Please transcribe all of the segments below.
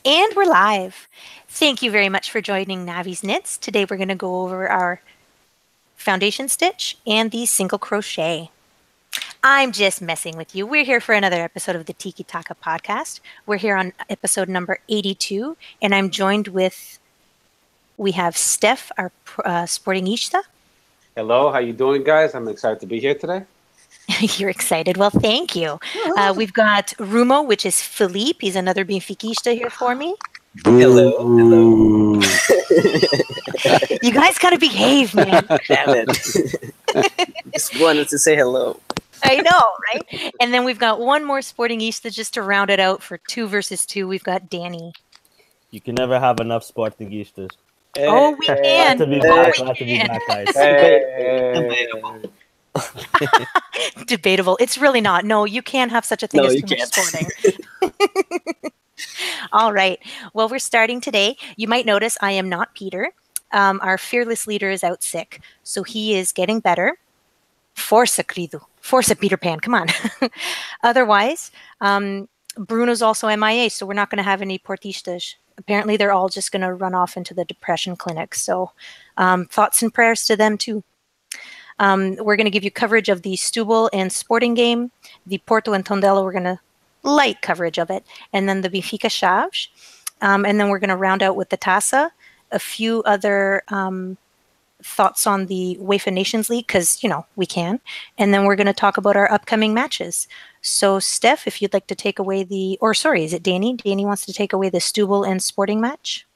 And we're live. Thank you very much for joining Navi's Knits. Today we're going to go over our foundation stitch and the single crochet. I'm just messing with you. We're here for another episode of the Tiki Taka Podcast. We're here on episode number 82, and I'm joined with, we have Steph, our sportingista. Hello, how you doing, guys? I'm excited to be here today. You're excited. Well, thank you. We've got Rumo, which is Philippe. He's another Benfiquista here for me. Hello. You guys got to behave, man. Damn it. Just wanted to say hello. I know, right? And then we've got one more sportingista just to round it out for 2 versus 2. We've got Danny. You can never have enough sportingistas. Oh, we can. Glad to be back. Glad to be back, guys. Debatable. It's really not. No, you can't have such a thing as too much sporting. All right. Well, we're starting today. You might notice I am not Peter. Our fearless leader is out sick, so he is getting better. Força, querido. Força, Peter Pan. Come on. Otherwise, Bruno's also MIA, so we're not going to have any portistas. Apparently, they're all just going to run off into the depression clinic. So thoughts and prayers to them, too. We're going to give you coverage of the Stubble and Sporting game. The Porto and Tondela, we're going to light coverage of it. And then the Benfica Chaves. And then we're going to round out with the Taça. A few other thoughts on the UEFA Nations League, because, you know, we can. And then we're going to talk about our upcoming matches. So, Steph, if you'd like to take away is it Danny? Danny wants to take away the Stubble and Sporting match.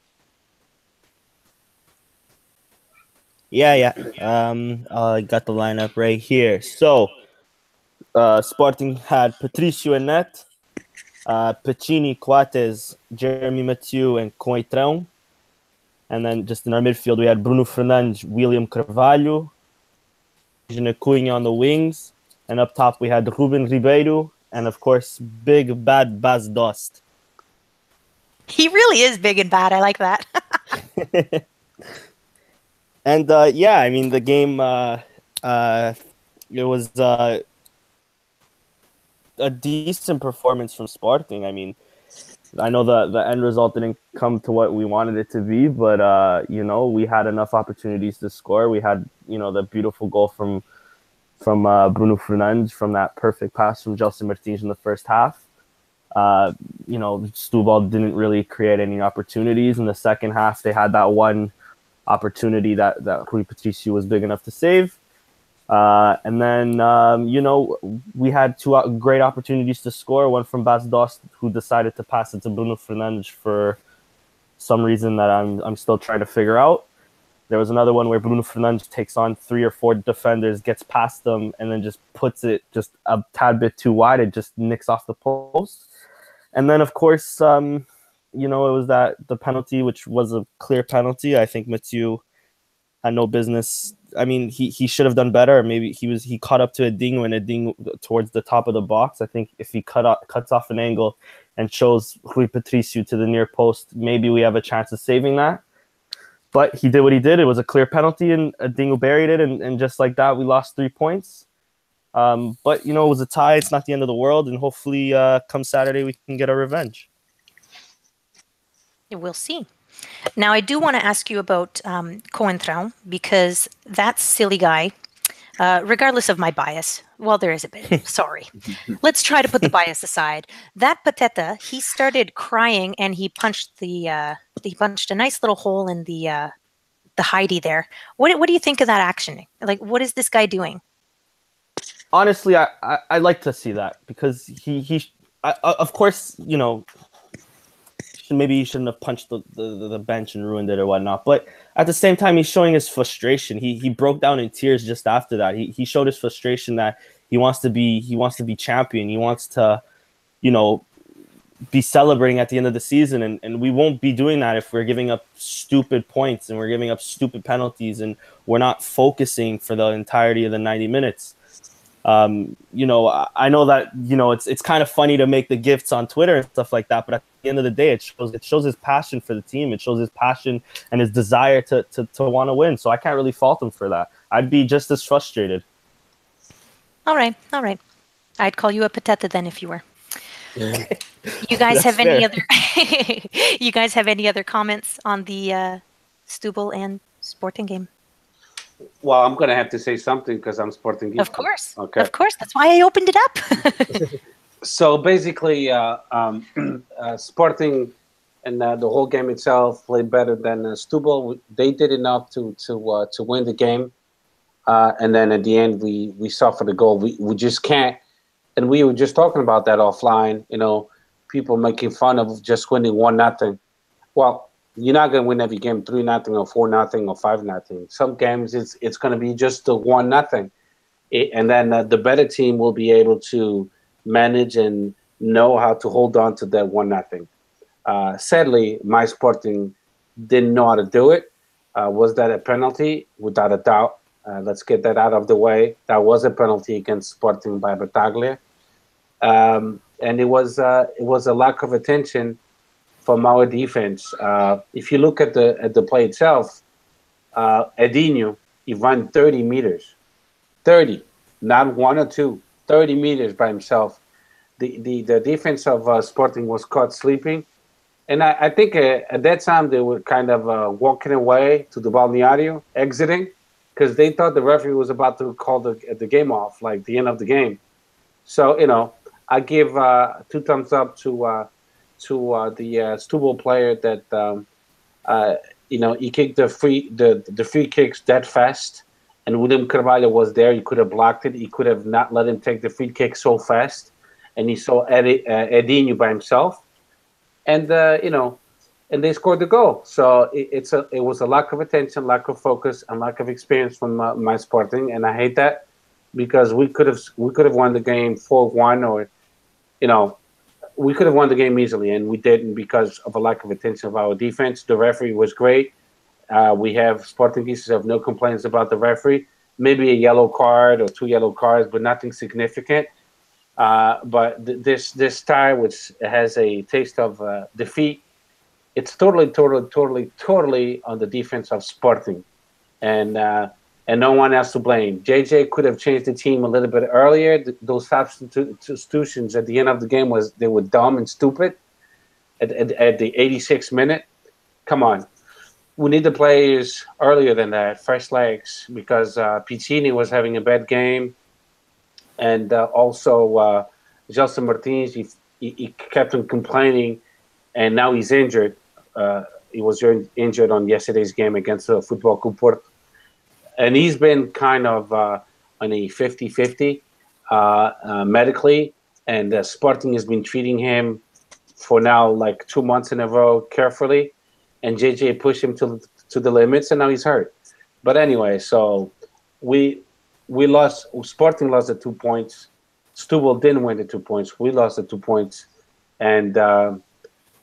Yeah. I got the lineup right here. So, Sporting had Patricio and net, Pacini, Coates, Jeremy Mathieu, and Coitrão. And then just in our midfield, we had Bruno Fernandes, William Carvalho, Cunha on the wings. And up top, we had Ruben Ribeiro, and of course, big bad Bas Dost. He really is big and bad. I like that. And I mean, the game, it was a decent performance from Sporting. I mean, I know the end result didn't come to what we wanted it to be, but, we had enough opportunities to score. We had, the beautiful goal from Bruno Fernandes from that perfect pass from Gelson Martins in the first half. Stubble didn't really create any opportunities. In the second half, they had that one opportunity that Rui Patricio was big enough to save. And then, we had 2 great opportunities to score. One from Bas Dost, who decided to pass it to Bruno Fernandes for some reason that I'm still trying to figure out. There was another one where Bruno Fernandes takes on 3 or 4 defenders, gets past them, and then just puts it just a tad bit too wide. It just nicks off the post. And then, of course, it was the penalty, which was a clear penalty. I think Mathieu had no business. I mean, he should have done better. Maybe he caught up to Edinho towards the top of the box. I think if he cuts off an angle and shows Rui Patricio to the near post, maybe we have a chance of saving that. But he did what he did. It was a clear penalty, and Edinho buried it, and just like that, we lost 3 points. But, it was a tie. It's not the end of the world, and hopefully come Saturday we can get our revenge. We'll see. Now, I do want to ask you about Coentrão, because that silly guy, regardless of my bias, well, there is a bit, sorry. Let's try to put the bias aside. That Pateta, he started crying, and he punched a nice little hole in the Heidi there. What do you think of that action? Like, what is this guy doing? Honestly, I like to see that, because he of course, maybe he shouldn't have punched the bench and ruined it or whatnot. But at the same time, he's showing his frustration. He broke down in tears just after that. He showed his frustration that he wants to be champion. He wants to, be celebrating at the end of the season. And we won't be doing that if we're giving up stupid points and we're giving up stupid penalties and we're not focusing for the entirety of the 90 minutes. I know that, it's kind of funny to make the gifts on Twitter and stuff like that, but at the end of the day, it shows his passion for the team. It shows his passion and his desire to want to win. So I can't really fault him for that. I'd be just as frustrated. All right. I'd call you a pateta then if you were. You guys That's have any fair. other? You guys have any other comments on the Stubble and Sporting game? Well, I'm gonna have to say something because I'm Sporting Of geek. course, Okay. of course. That's why I opened it up. So basically, Sporting and the whole game itself played better than Stubble. They did enough to win the game, and then at the end we suffered a goal. We just can't. And we were just talking about that offline. You know, people making fun of just winning 1-0. Well, you're not going to win every game 3-0 or 4-0 or 5-0. Some games it's going to be just the 1-0, and then the better team will be able to manage and know how to hold on to that 1-0. Sadly, my Sporting didn't know how to do it. Was that a penalty? Without a doubt. Let's get that out of the way. That was a penalty against Sporting by Bataglia, and it was a lack of attention from our defense. If you look at the play itself, Edinho, he ran 30 meters, 30, not one or two, 30 meters by himself. The defense of Sporting was caught sleeping, and I think at that time they were kind of walking away to the balneario, exiting, because they thought the referee was about to call the game off, like the end of the game. So I give 2 thumbs up to the Stubble player that he kicked the free kicks that fast, and William Carvalho was there. He could have blocked it. He could have not let him take the free kick so fast, and he saw Edinho by himself, and and they scored the goal. So it was a lack of attention, lack of focus, and lack of experience from my Sporting, and I hate that because we could have won the game 4-1, or you know we could have won the game easily, and we didn't because of a lack of attention of our defense. The referee was great. We have Sporting pieces have no complaints about the referee. Maybe a yellow card or 2 yellow cards, but nothing significant. But this tie, which has a taste of defeat, it's totally on the defense of Sporting, and no one else to blame. JJ could have changed the team a little bit earlier. Those substitutions at the end of the game they were dumb and stupid. At the 86th minute, come on, we need the players earlier than that, fresh legs, because Piccini was having a bad game, and also Gelson Martins. He kept on complaining, and now he's injured. He was injured on yesterday's game against Football Club Porto. And he's been kind of on a 50-50 medically, and Sporting has been treating him for now like 2 months in a row carefully, and JJ pushed him to the limits, and now he's hurt. But anyway, so we lost. Sporting lost the 2 points. Stubble didn't win the 2 points. We lost the 2 points, and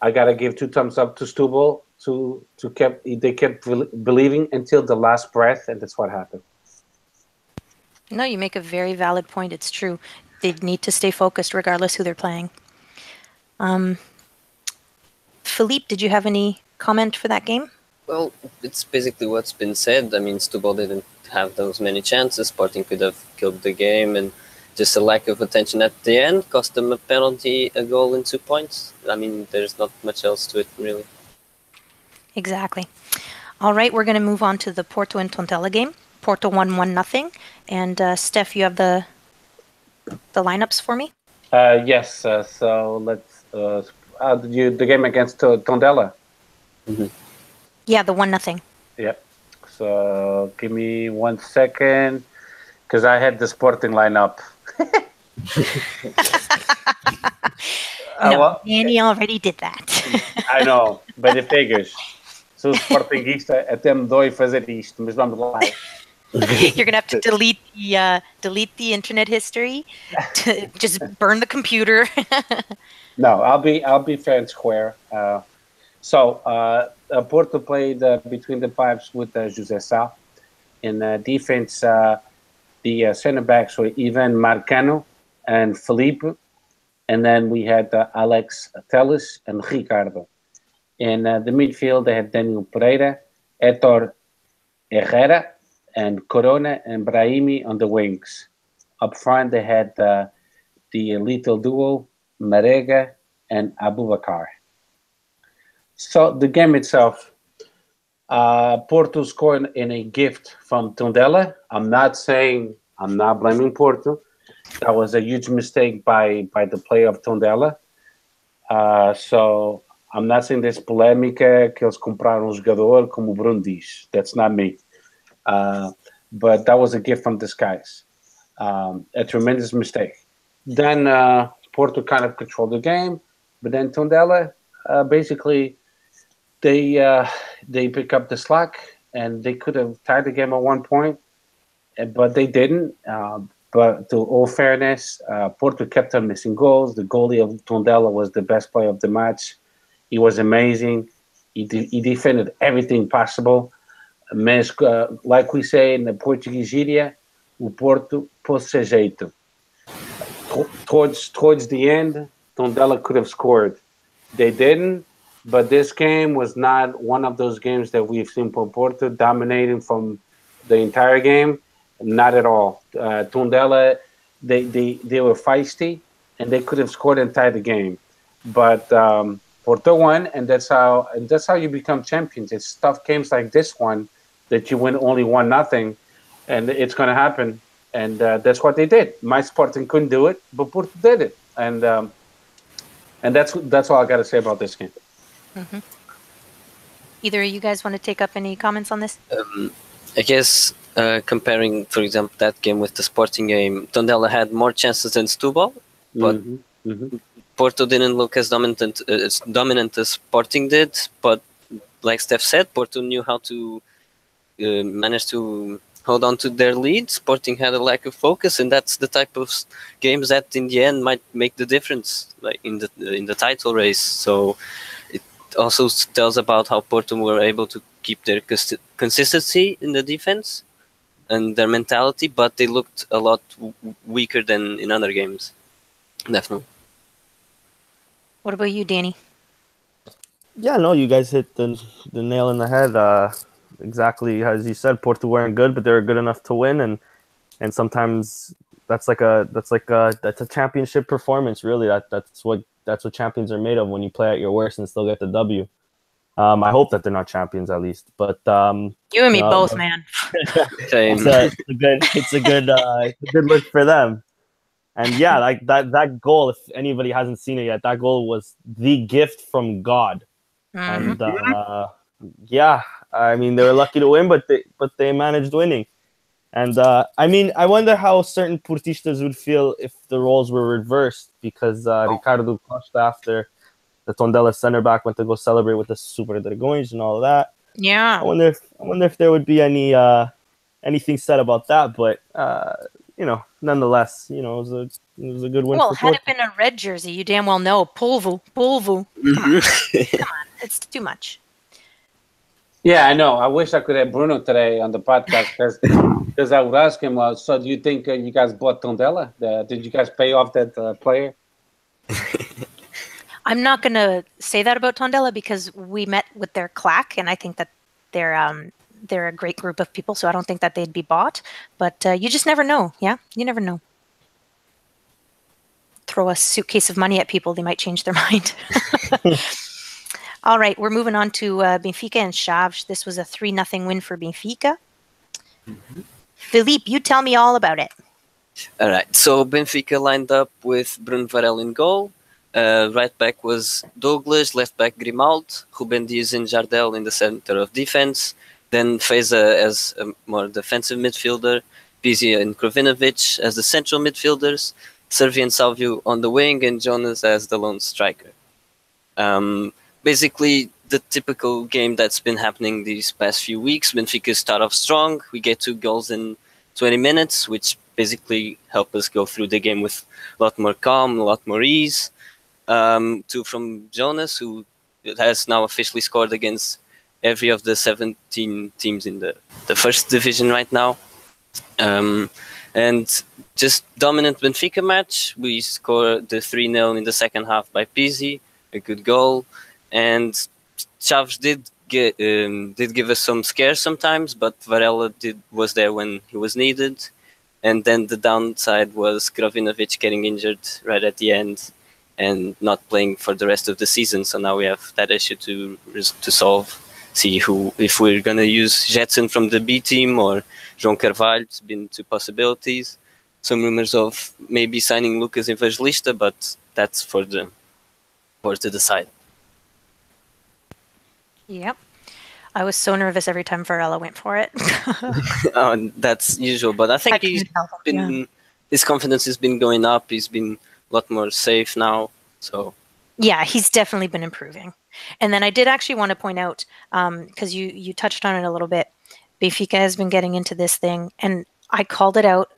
I gotta give 2 thumbs up to Stubble. They kept believing until the last breath, and that's what happened. No, you make a very valid point. It's true. They need to stay focused regardless who they're playing. Philippe, did you have any comment for that game? Well, it's basically what's been said. I mean, Stubble didn't have those many chances. Sporting could have killed the game, and just a lack of attention at the end cost them a penalty, a goal, and 2 points. I mean, there's not much else to it, really. Exactly. All right, we're going to move on to the Porto and Tondela game. Porto won 1-0. And Steph, you have the lineups for me? Yes. So let's the game against Tondela. Mm-hmm. Yeah, the 1-0. Yep. So give me 1 second, because I had the Sporting lineup. No, Danny already did that. I know, but it figures. Sou Sportingista, até me dói fazer isto, mas vamos lá. You're gonna have to delete the internet history, to just burn the computer. No, I'll be fair and square. So Porto played between the pipes with José Sá. In defense, the center backs were Ivan Marcano and Felipe, and then we had Alex Telles and Ricardo. In the midfield, they had Daniel Pereira, Héctor Herrera, and Corona and Brahimi on the wings. Up front, they had the lethal duo, Marega and Abubakar. So the game itself, Porto scored in a gift from Tondela. I'm not blaming Porto. That was a huge mistake by the player of Tondela. So I'm not saying this polêmica que eles compraram um jogador como o Bruno diz. That's not me. But that was a gift from the skies. A tremendous mistake. Then Porto kind of controlled the game, but then Tondela basically they pick up the slack, and they could have tied the game at one point, but they didn't. But to all fairness, Porto kept on missing goals. The goalie of Tondela was the best player of the match. He was amazing. He defended everything possible. Mas, like we say in the Portuguese gíria, o Porto pôs-se a jeito. Towards the end, Tondela could have scored. They didn't, but this game was not one of those games that we've seen from Porto dominating from the entire game. Not at all. Tondela, they were feisty, and they could have scored and tied the game. But Porto won, and that's how you become champions. It's tough games like this one that you win only 1-0, and it's going to happen. And that's what they did. My Sporting couldn't do it, but Porto did it. And that's all I got to say about this game. Mm-hmm. Either of you guys want to take up any comments on this? I guess comparing, for example, that game with the Sporting game, Tondela had more chances than Setúbal, but Porto didn't look as dominant as Sporting did. But like Steph said, Porto knew how to manage to hold on to their lead. Sporting had a lack of focus, and that's the type of games that in the end might make the difference, like in the title race. So it also tells about how Porto were able to keep their consistency in the defense and their mentality, but they looked a lot weaker than in other games. Definitely. What about you, Danny? Yeah, no, you guys hit the nail in the head. Exactly as you said, Porto weren't good, but they were good enough to win, and sometimes that's a championship performance. Really, that's what champions are made of. When you play at your worst and still get the W. I hope that they're not champions at least, but you and me both, man. It's a good look for them. And yeah, like that goal, if anybody hasn't seen it yet, that goal was the gift from God. And yeah, I mean, they were lucky to win, but they managed winning. And I mean, I wonder how certain Portistas would feel if the roles were reversed, because Ricardo Costa, after the Tondela center back, went to go celebrate with the Super Dragões and all of that. Yeah. I wonder if there would be anything said about that, but nonetheless, it was a good win. Well, for had Porto. it been a red jersey, you damn well know. Polvo. Come on. It's too much. Yeah, I know. I wish I could have Bruno today on the podcast because I would ask him, so do you think you guys bought Tondela? Did you guys pay off that player? I'm not going to say that about Tondela because we met with their clack, and I think that they're a great group of people, so I don't think that they'd be bought. But you just never know. Yeah, you never know. Throw a suitcase of money at people, they might change their mind. All right, we're moving on to Benfica and Chaves. This was a 3-0 win for Benfica. Philippe, you tell me all about it. All right, so Benfica lined up with Bruno Varela in goal. Right back was Douglas, left back Grimaldo, Ruben Dias and Jardel in the center of defense. Then Feza as a more defensive midfielder, Pizzi and Krovinovic as the central midfielders, Servi and Salvio on the wing, and Jonas as the lone striker. Basically, the typical game that's been happening these past few weeks. Benfica start off strong. We get 2 goals in 20 minutes, which basically help us go through the game with a lot more calm, a lot more ease. 2 from Jonas, who has now officially scored against every of the 17 teams in the first division right now. And just dominant Benfica match. We scored the 3-0 in the second half by Pizzi, a good goal. And Chaves did give us some scares sometimes, but Varela was there when he was needed. And then the downside was Krovinovic getting injured right at the end. and not playing for the rest of the season. So now we have that issue to solve. See if we're gonna use Jetson from the B team or João Carvalho. It's been two possibilities. Some rumors of maybe signing Lucas Evangelista, but that's for to decide. Yep. I was so nervous every time Varela went for it. That's usual, but I think his confidence has been going up. He's been a lot more safe now. So yeah, he's definitely been improving. And then I did actually want to point out, because you touched on it a little bit, Benfica has been getting into this thing, and I called it out.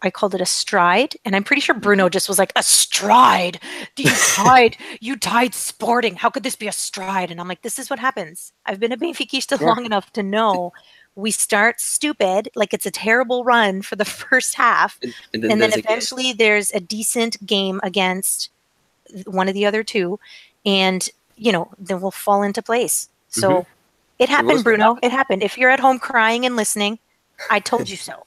I called it a stride, and I'm pretty sure Bruno just was like, a stride? You tied Sporting. How could this be a stride? And I'm like, this is what happens. I've been a Benfiquista long enough to know we start stupid, like it's a terrible run for the first half, and then eventually there's a decent game against one of the other two, and then we'll fall into place. So it happened, Bruno. It happened. If you're at home crying and listening, I told you so.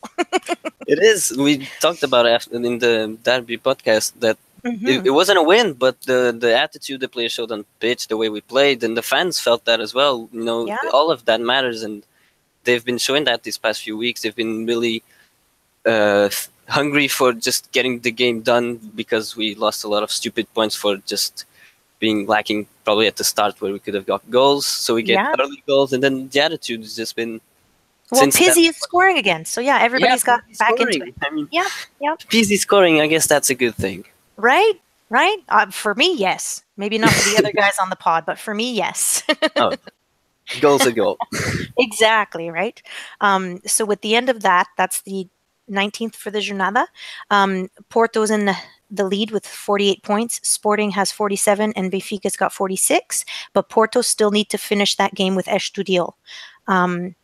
It is. We talked about it in the Derby podcast that it wasn't a win, but the attitude the players showed on pitch, the way we played, and the fans felt that as well. All of that matters, and they've been showing that these past few weeks. They've been really hungry for just getting the game done, because we lost a lot of stupid points for just being lacking probably at the start where we could have got goals. So we get early goals, and then the attitude has just been... Well, Pizzi is scoring again. So, everybody's got back into it. I mean, Pizzi scoring, I guess that's a good thing. Right? For me, yes. Maybe not for the other guys on the pod, but for me, yes. Goal's a goal. Exactly, right? So with the end of that, that's the 19th for the Jornada. Porto's in the lead with 48 points. Sporting has 47, and Benfica's got 46. But Porto still need to finish that game with Estoril.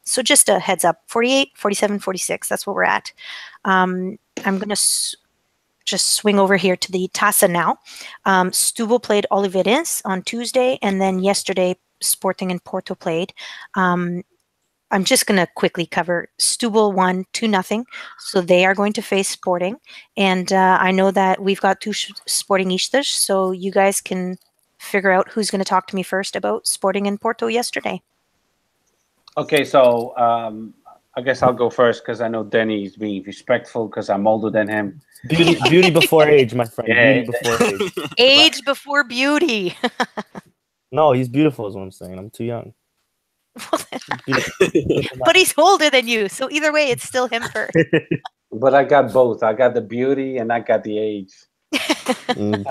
So just a heads up, 48, 47, 46, that's what we're at. I'm going to just swing over here to the Taça now. Setúbal played Oliveirense on Tuesday, and then yesterday Sporting and Porto played. I'm just going to quickly cover. Setúbal won 2-0, so they are going to face Sporting. And I know that we've got two Sportingistas, so you guys can figure out who's going to talk to me first about Sporting and Porto yesterday. Okay, so I guess I'll go first because I know Denny's being respectful because I'm older than him. Beauty before age, my friend. Yeah. Beauty before age. Age before beauty. No, he's beautiful is what I'm saying. I'm too young. But he's older than you, so either way, it's still him first. But I got both. I got the beauty and I got the age. All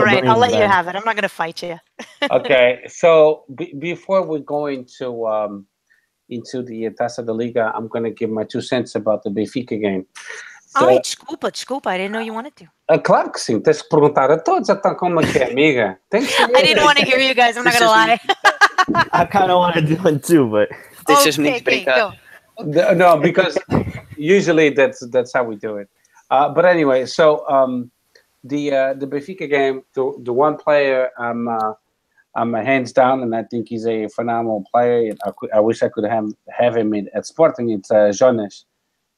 right, I'll let you have it. I'm not going to fight you. Okay, so before we go into the Taça da Liga, I'm going to give my 2 cents about the Benfica game. So, ai, desculpa. I didn't know you wanted to. Claro que sim, tens que perguntar a todos, então como é que é, amiga? I didn't want to hear you guys, I'm not going to lie. I kind of want to do it too, but... Okay, go. No, because usually that's how we do it. But anyway, so the Benfica game, the one player I'm hands down, and I think he's a phenomenal player. I wish I could have him at Sporting. It's Jonas.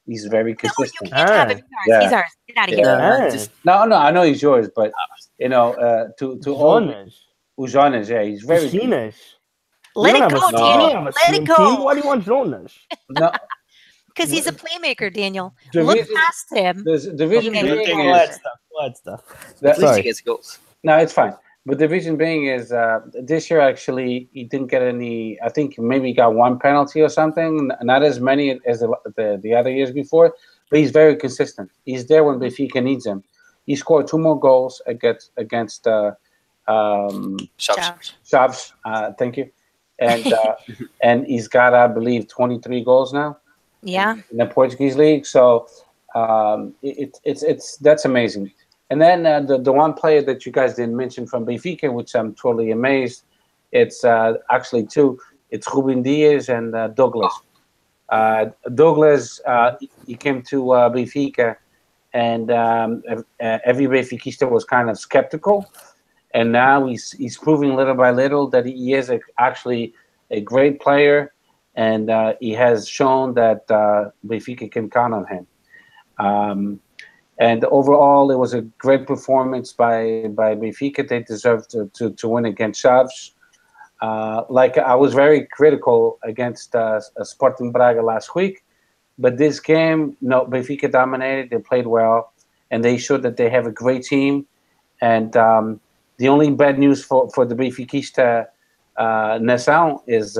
He's very consistent. No, you can't have him. He's ours. Get out of here. No, I know he's yours, but to all Jonas, yeah, he's very. Let it go, Daniel. Let it go. Why do you want Jonas? No. Because he's a playmaker, Daniel. Look past him. The vision being is stuff. Sorry. Gets goals. No, it's fine. But the vision being is this year actually he didn't get any. I think maybe he got one penalty or something. Not as many as the other years before. But he's very consistent. He's there when Benfica needs him. He scored 2 more goals against Chaves. Thank you. And he's got, I believe, 23 goals now. Yeah. In the Portuguese league, so that's amazing. And then the one player that you guys didn't mention from Benfica, which I'm totally amazed, it's actually 2. It's Ruben Dias and Douglas. Douglas, he came to Benfica, and every Benfiquista was kind of skeptical. And now he's proving little by little that he is actually a great player, and he has shown that Benfica can count on him. And overall, it was a great performance by Benfica. They deserved to win against Chaves. Like I was very critical against Sporting Braga last week, but this game, no, Benfica dominated. They played well, and they showed that they have a great team. And the only bad news for the Benfiquista Nação is,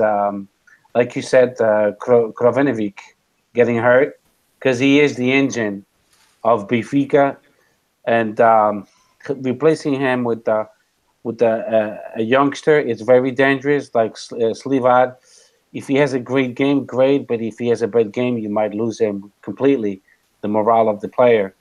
like you said, Krovinovic getting hurt, because he is the engine of Benfica, and replacing him with a youngster is very dangerous, like Slivad. If he has a great game, great, but if he has a bad game, you might lose him completely, the morale of the player.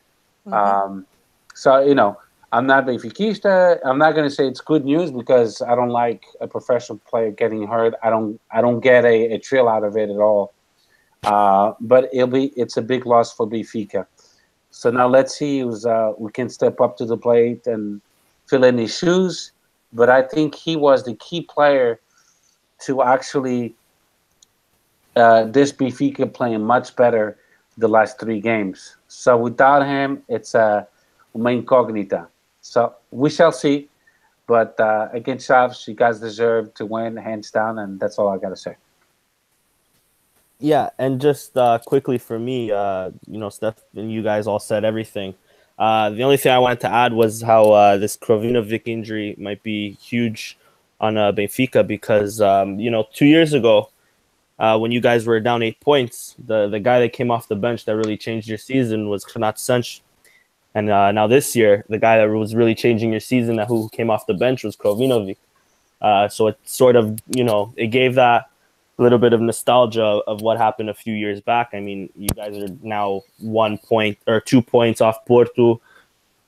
So, you know, I'm not Benfiquista. I'm not going to say it's good news, because I don't like a professional player getting hurt. I don't get a thrill out of it at all. But it's a big loss for Benfica. So now let's see who can step up to the plate and fill in his shoes. But I think he was the key player to actually this Benfica playing much better the last 3 games. So without him, it's uma incognita. So we shall see. But against Chaves, you guys deserve to win, hands down, and that's all I got to say. Yeah, and just quickly for me, you know, Steph and you guys all said everything. The only thing I wanted to add was how this Krovinovic injury might be huge on Benfica, because, you know, 2 years ago, when you guys were down 8 points, the guy that came off the bench that really changed your season was Renato Sanches. And now this year, the guy that was really changing your season who came off the bench was Krovinovic. So it sort of, you know, it gave that little bit of nostalgia of what happened a few years back. I mean, you guys are now 1 point or 2 points off Porto.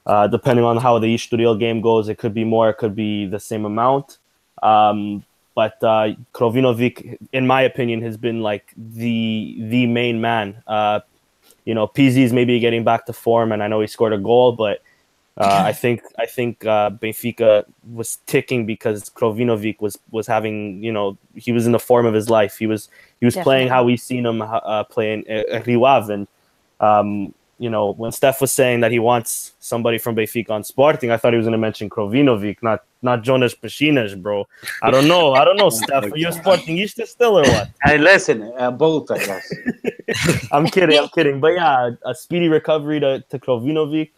Depending on how the Estoril game goes, it could be more, it could be the same amount. But Krovinovic, in my opinion, has been like the main man. You know, PZ's maybe getting back to form, and I know he scored a goal, but I think Benfica was ticking because Krovinovic was having, you know, he was in the form of his life. He was playing how we've seen him play in Rio Ave. And you know, when Steph was saying that he wants somebody from Benfica on Sporting, I thought he was going to mention Krovinovic, not Jonas Pescinas, bro. I don't know, Steph. Are you a Sportingista still or what? Hey, listen, both, I guess. I'm kidding. But yeah, a speedy recovery to Krovinovic.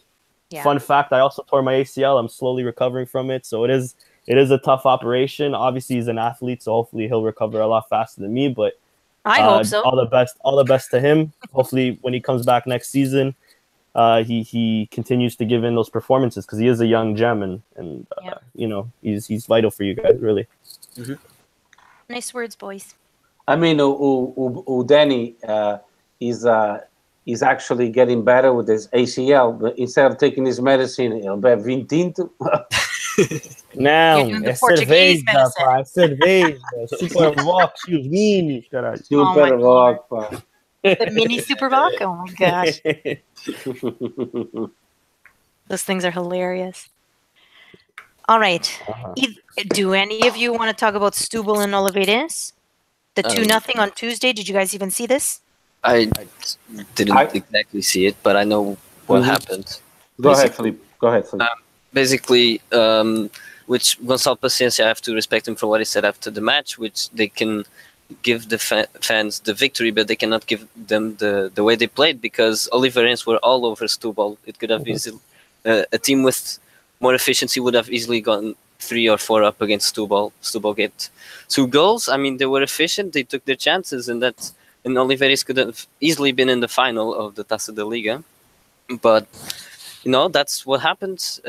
Yeah. Fun fact, I also tore my ACL. I'm slowly recovering from it. So it is a tough operation. Obviously, he's an athlete, so hopefully he'll recover a lot faster than me. But I hope so. All the best to him. Hopefully, when he comes back next season, he continues to give in those performances, because he is a young gem, and you know, he's vital for you guys, really. Mm-hmm. Nice words, boys. I mean, Danny, he's actually getting better with his ACL, but instead of taking his medicine, he'll be 20. Não, é cerveja, pá, é cerveja. Super Vox, e os minis, caralho. Super Vox, pá. The mini Super Vox? Oh my gosh. Those things are hilarious. All right. Do any of you want to talk about Setúbal and Oliveirense? The 2-0 on Tuesday. Did you guys even see this? I didn't exactly see it, but I know what happened. Go ahead, Felipe. Basically, which Gonçalo Paciência, I have to respect him for what he said after the match, which they can give the fans the victory, but they cannot give them the way they played, because Oliveirense were all over Setúbal. It could have easily, a team with more efficiency would have easily gone 3 or 4 up against Setúbal. Setúbal get 2 goals. I mean, they were efficient. They took their chances, and Oliveirense could have easily been in the final of the Taça da Liga. But, you know, that's what happened.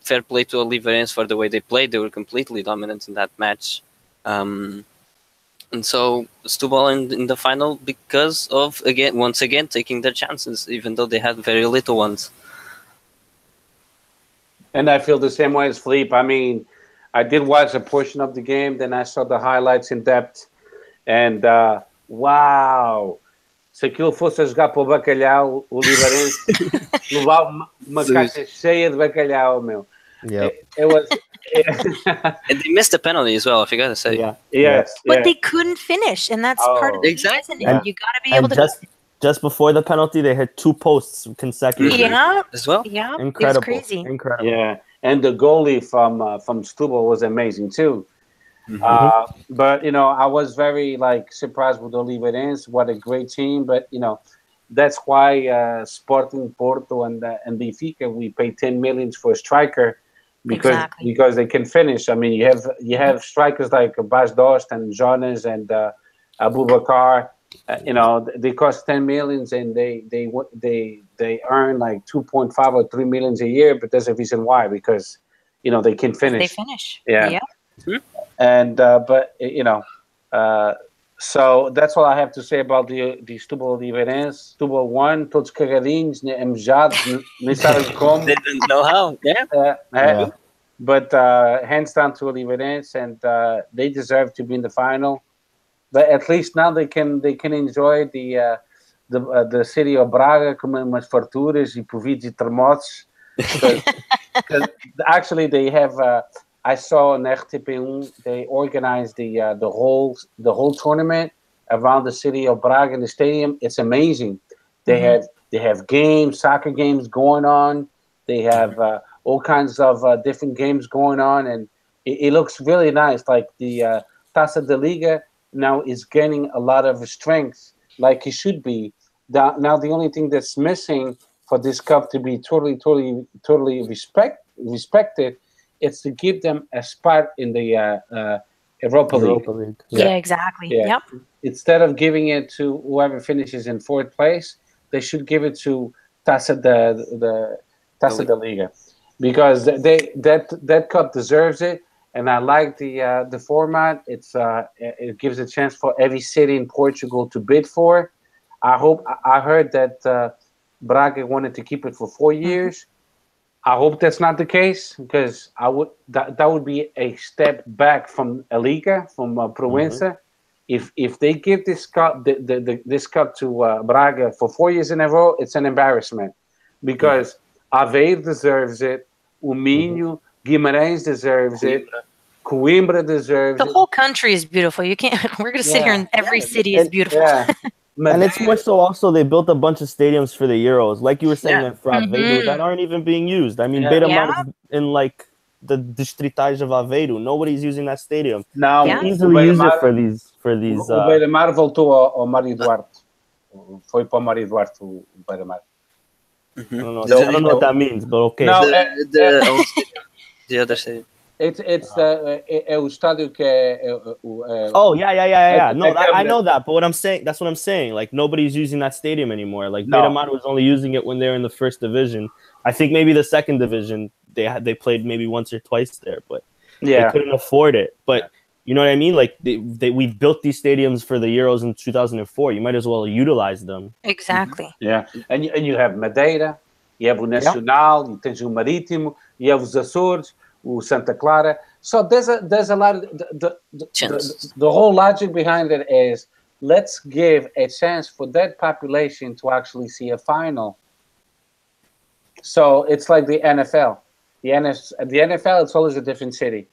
Fair play to Oliveirense for the way they played. They were completely dominant in that match. And so Setúbal in the final because of, once again, taking their chances, even though they had very little ones. And I feel the same way as Felipe. I mean, I did watch a portion of the game, then I saw the highlights in depth, and uau! Se aquilo fosse a jogar para o bacalhau, o Oliveirense levava uma caixa cheia de bacalhau, meu. Yeah. It was. And they missed a penalty as well, if you gotta say. Yeah. Yes. But they couldn't finish, and that's part of the exactly. reason. You got to be able to. just before the penalty, they hit 2 posts consecutively. Yeah, as well. yeah, Incredible. It was crazy. Incredible. Yeah, and the goalie from Stubble was amazing too. But I was very surprised with Oliveirense. What a great team! But that's why Sporting Porto and Benfica, we pay 10 million for a striker because they can finish. I mean, you have strikers like Bas Dost and Jonas and Abubakar. They cost 10 millions and they earn like 2.5 or 3 millions a year. But there's a reason why, because they can finish. They finish. Yeah. And so that's all I have to say about the Setúbal Oliveirense. Setúbal won, todos cagadinhos, mejados, nem sabem como. Didn't know how. Yeah. But hands down to Oliveirense, and they deserve to be in the final. But at least now they can enjoy the city of Braga com umas farturas e Covid e terremotos. Because actually they have. I saw on RTP1 they organized the whole tournament around the city of Braga in the stadium. It's amazing. They have games, soccer games going on. They have all kinds of different games going on, and it looks really nice. Like the Taça da Liga now is gaining a lot of strength, like it should be. Now the only thing that's missing for this cup to be totally respected, it's to give them a spot in the Europa League. Yeah, exactly. Yeah. Yep. Instead of giving it to whoever finishes in 4th place, they should give it to Taça da Liga, because that cup deserves it. And I like the format. It gives a chance for every city in Portugal to bid for. I heard that Braga wanted to keep it for 4 years. I hope that's not the case, because that would be a step back from a Liga, from Proença. If they give this cup this cup to Braga for 4 years in a row, it's an embarrassment, because Aveiro deserves it, o Minho, Guimarães deserves it, Coimbra deserves it. The whole country is beautiful. You can't. We're gonna sit here and every city is beautiful. Yeah. And it's more so also they built a bunch of stadiums for the Euros, like you were saying, for Aveiro, that aren't even being used. I mean, Beira-Mar is in like the distritage of Aveiro. Nobody's using that stadium. Now, easily use it for these. O Beira-Mar voltou ao Mário Duarte. Foi para o Mário Duarte o Beira-Mar. I don't know what that means, but okay. No, the other stadium. É o estádio que é Oh yeah. No, I know that, but that's what I'm saying. Like nobody's using that stadium anymore. Like Beira-Mar was only using it when they're in the 1st division. I think maybe the 2nd division they played maybe once or twice there, but they couldn't afford it. But you know what I mean? Like we've built these stadiums for the Euros in 2004. You might as well utilize them. Exactly. Yeah, and you have Madeira, you have o Nacional, you tens o Marítimo, you have os Açores, o Santa Clara. So there's a lot of the whole logic behind it is, let's give a chance for that population to actually see a final. So it's like the NFL. The NFL, it's always a different city.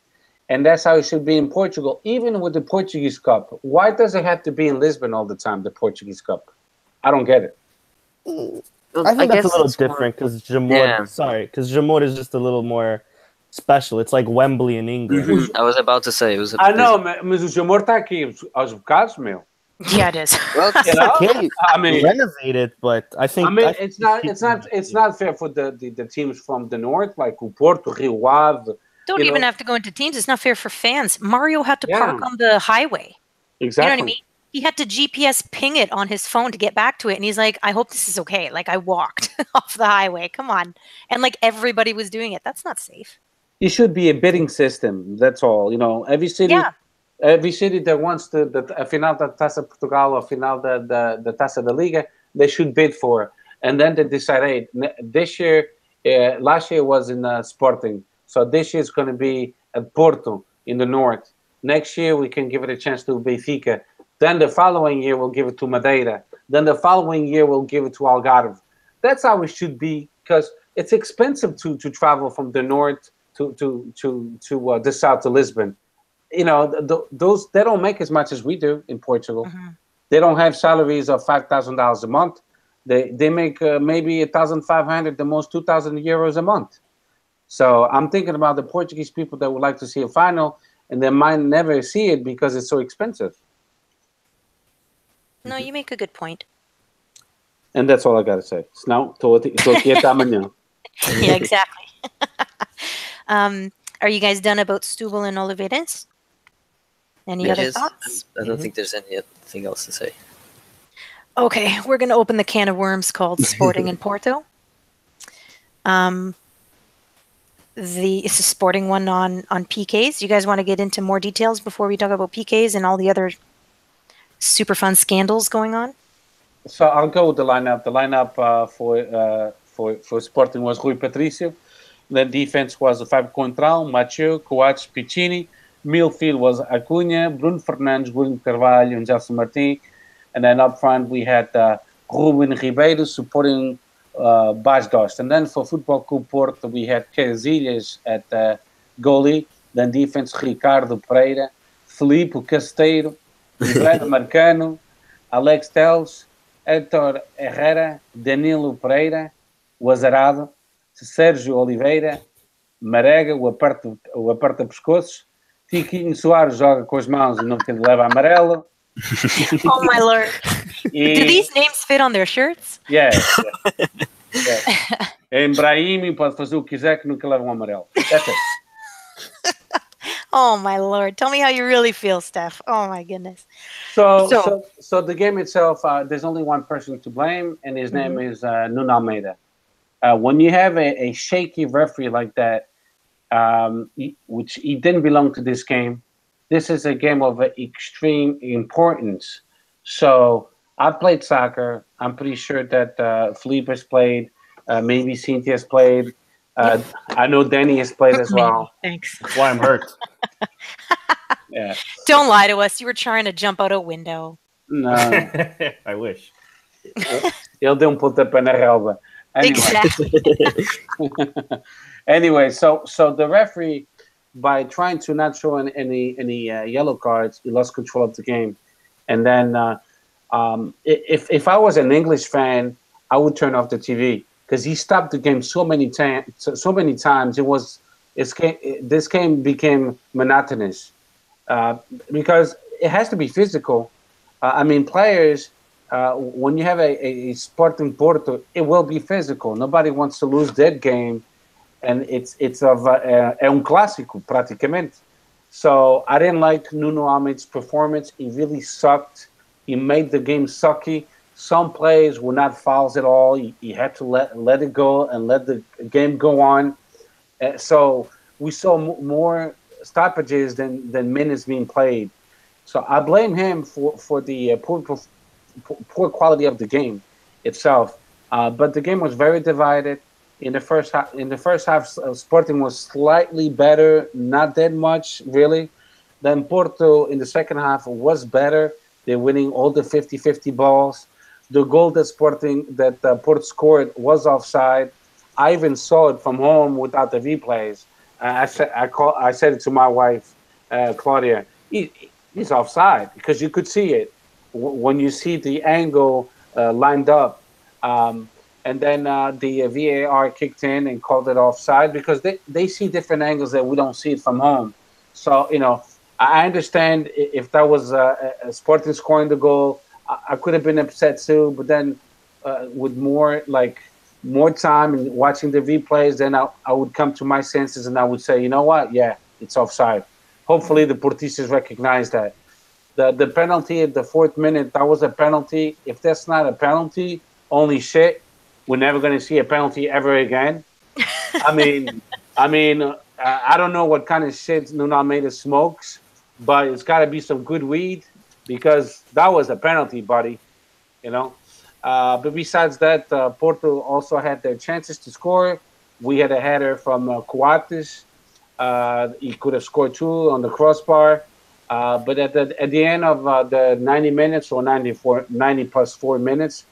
And that's how it should be in Portugal, even with the Portuguese Cup. Why does it have to be in Lisbon all the time, the Portuguese Cup? I don't get it. I think that's a little different, because Jamor is just a little more special. It's like Wembley in England. I was about to say it was. I know, mas o Jamor está aqui aos bocados, meu. Yeah, it is. Well, okay. I mean, renovate it, but I think it's not fair for the teams from the north, like o Porto, Rio Ave. Don't even have to go into teams. It's not fair for fans. Mario had to park on the highway. Exactly. You know what I mean? He had to GPS ping it on his phone to get back to it. And he's like, I hope this is okay. Like, I walked off the highway. Come on. And like everybody was doing it. That's not safe. It should be a bidding system. That's all. Every city that wants a final da Taça Portugal or final da Taça da Liga, they should bid for it. And then they decide, hey, this year, last year was in Sporting. So this year is going to be at Porto in the north. Next year, we can give it a chance to Benfica. Then the following year, we'll give it to Madeira. Then the following year, we'll give it to Algarve. That's how it should be, because it's expensive to travel from the north to the south to Lisbon. Those they don't make as much as we do in Portugal. They don't have salaries of $5,000 a month. They make maybe 1,500, the most 2,000 euros a month. So I'm thinking about the Portuguese people that would like to see a final, and they might never see it because it's so expensive. No, you make a good point. And that's all I got to say. Senão, estou aqui até amanhã. Yeah, exactly. Are you guys done about Stubble and Oliveiras? Any other Yes. thoughts? I don't think there's anything else to say. Okay, we're going to open the can of worms called Sporting and Porto. It's a Sporting one on PKs. You guys want to get into more details before we talk about PKs and all the other super fun scandals going on? So I'll go with the lineup. The lineup for Sporting was Rui Patricio. The defense was Fábio Contral, Mathieu, Coates, Piccini. Midfield was Acunha, Bruno Fernandes, William Carvalho, and Gelson Martin. And then up front we had Ruben Ribeiro supporting Bas Dost. And then for Football Club Porto we had Casillas at goalie. Then defense Ricardo Pereira, Felipe Casteiro, Ivano Marcano, Alex Telles, Héctor Herrera, Danilo Pereira, o Azarado, Sérgio Oliveira, Marega, o aperta-pescoços, Tiquinho Soares joga com as mãos e não leva amarelo. Oh my lord. Do these names fit on their shirts? Yeah. Embrahimi pode fazer o que quiser que nunca leva um amarelo. That's it. Oh my lord. Tell me how you really feel, Steph. Oh my goodness. So the game itself, there's only one person to blame, and his name is Nuno Almeida. When you have a shaky referee like that, which he didn't belong to this game, this is a game of extreme importance. So I played soccer. I'm pretty sure that Felipe has played. Maybe Cynthia has played. I know Danny has played as well. Thanks. That's why I'm hurt. Yeah. Don't lie to us. You were trying to jump out a window. No. I wish. Ele deu pontapé na relva. Anyway. Exactly. Anyway, so the referee, by trying to not show any yellow cards, he lost control of the game. And then if I was an English fan, I would turn off the TV because he stopped the game so many times. This game became monotonous because it has to be physical. I mean, players. When you have a Sporting Porto, it will be physical. Nobody wants to lose that game, and it's clássico praticamente. So I didn't like Nuno Almeida's performance. He really sucked. He made the game sucky. Some plays were not fouls at all. He had to let it go and let the game go on. So we saw more stoppages than minutes being played. So I blame him for the poor quality of the game itself. But the game was very divided. In the first half, Sporting was slightly better, not that much really. Then Porto in the second half was better. They're winning all the 50-50 balls. The goal that Porto scored was offside. I even saw it from home without the replays. I said it to my wife, Claudia. He's offside because you could see it when you see the angle lined up. And then the VAR kicked in and called it offside because they see different angles that we don't see it from home. So, I understand if that was a Sporting scoring the goal, I could have been upset too. But then with more time and watching the replays, then I would come to my senses and I would say, you know what? Yeah, it's offside. Hopefully the Portistas recognize that. The penalty at the 4th minute, that was a penalty. If that's not a penalty, only shit. We're never going to see a penalty ever again. I mean, I don't know what kind of shit Nuno Almeida smokes, but it's got to be some good weed because that was a penalty, buddy. But besides that, Porto also had their chances to score. We had a header from Coates. He could have scored 2 on the crossbar. But at the end of the 90 minutes or 90 plus 4 minutes,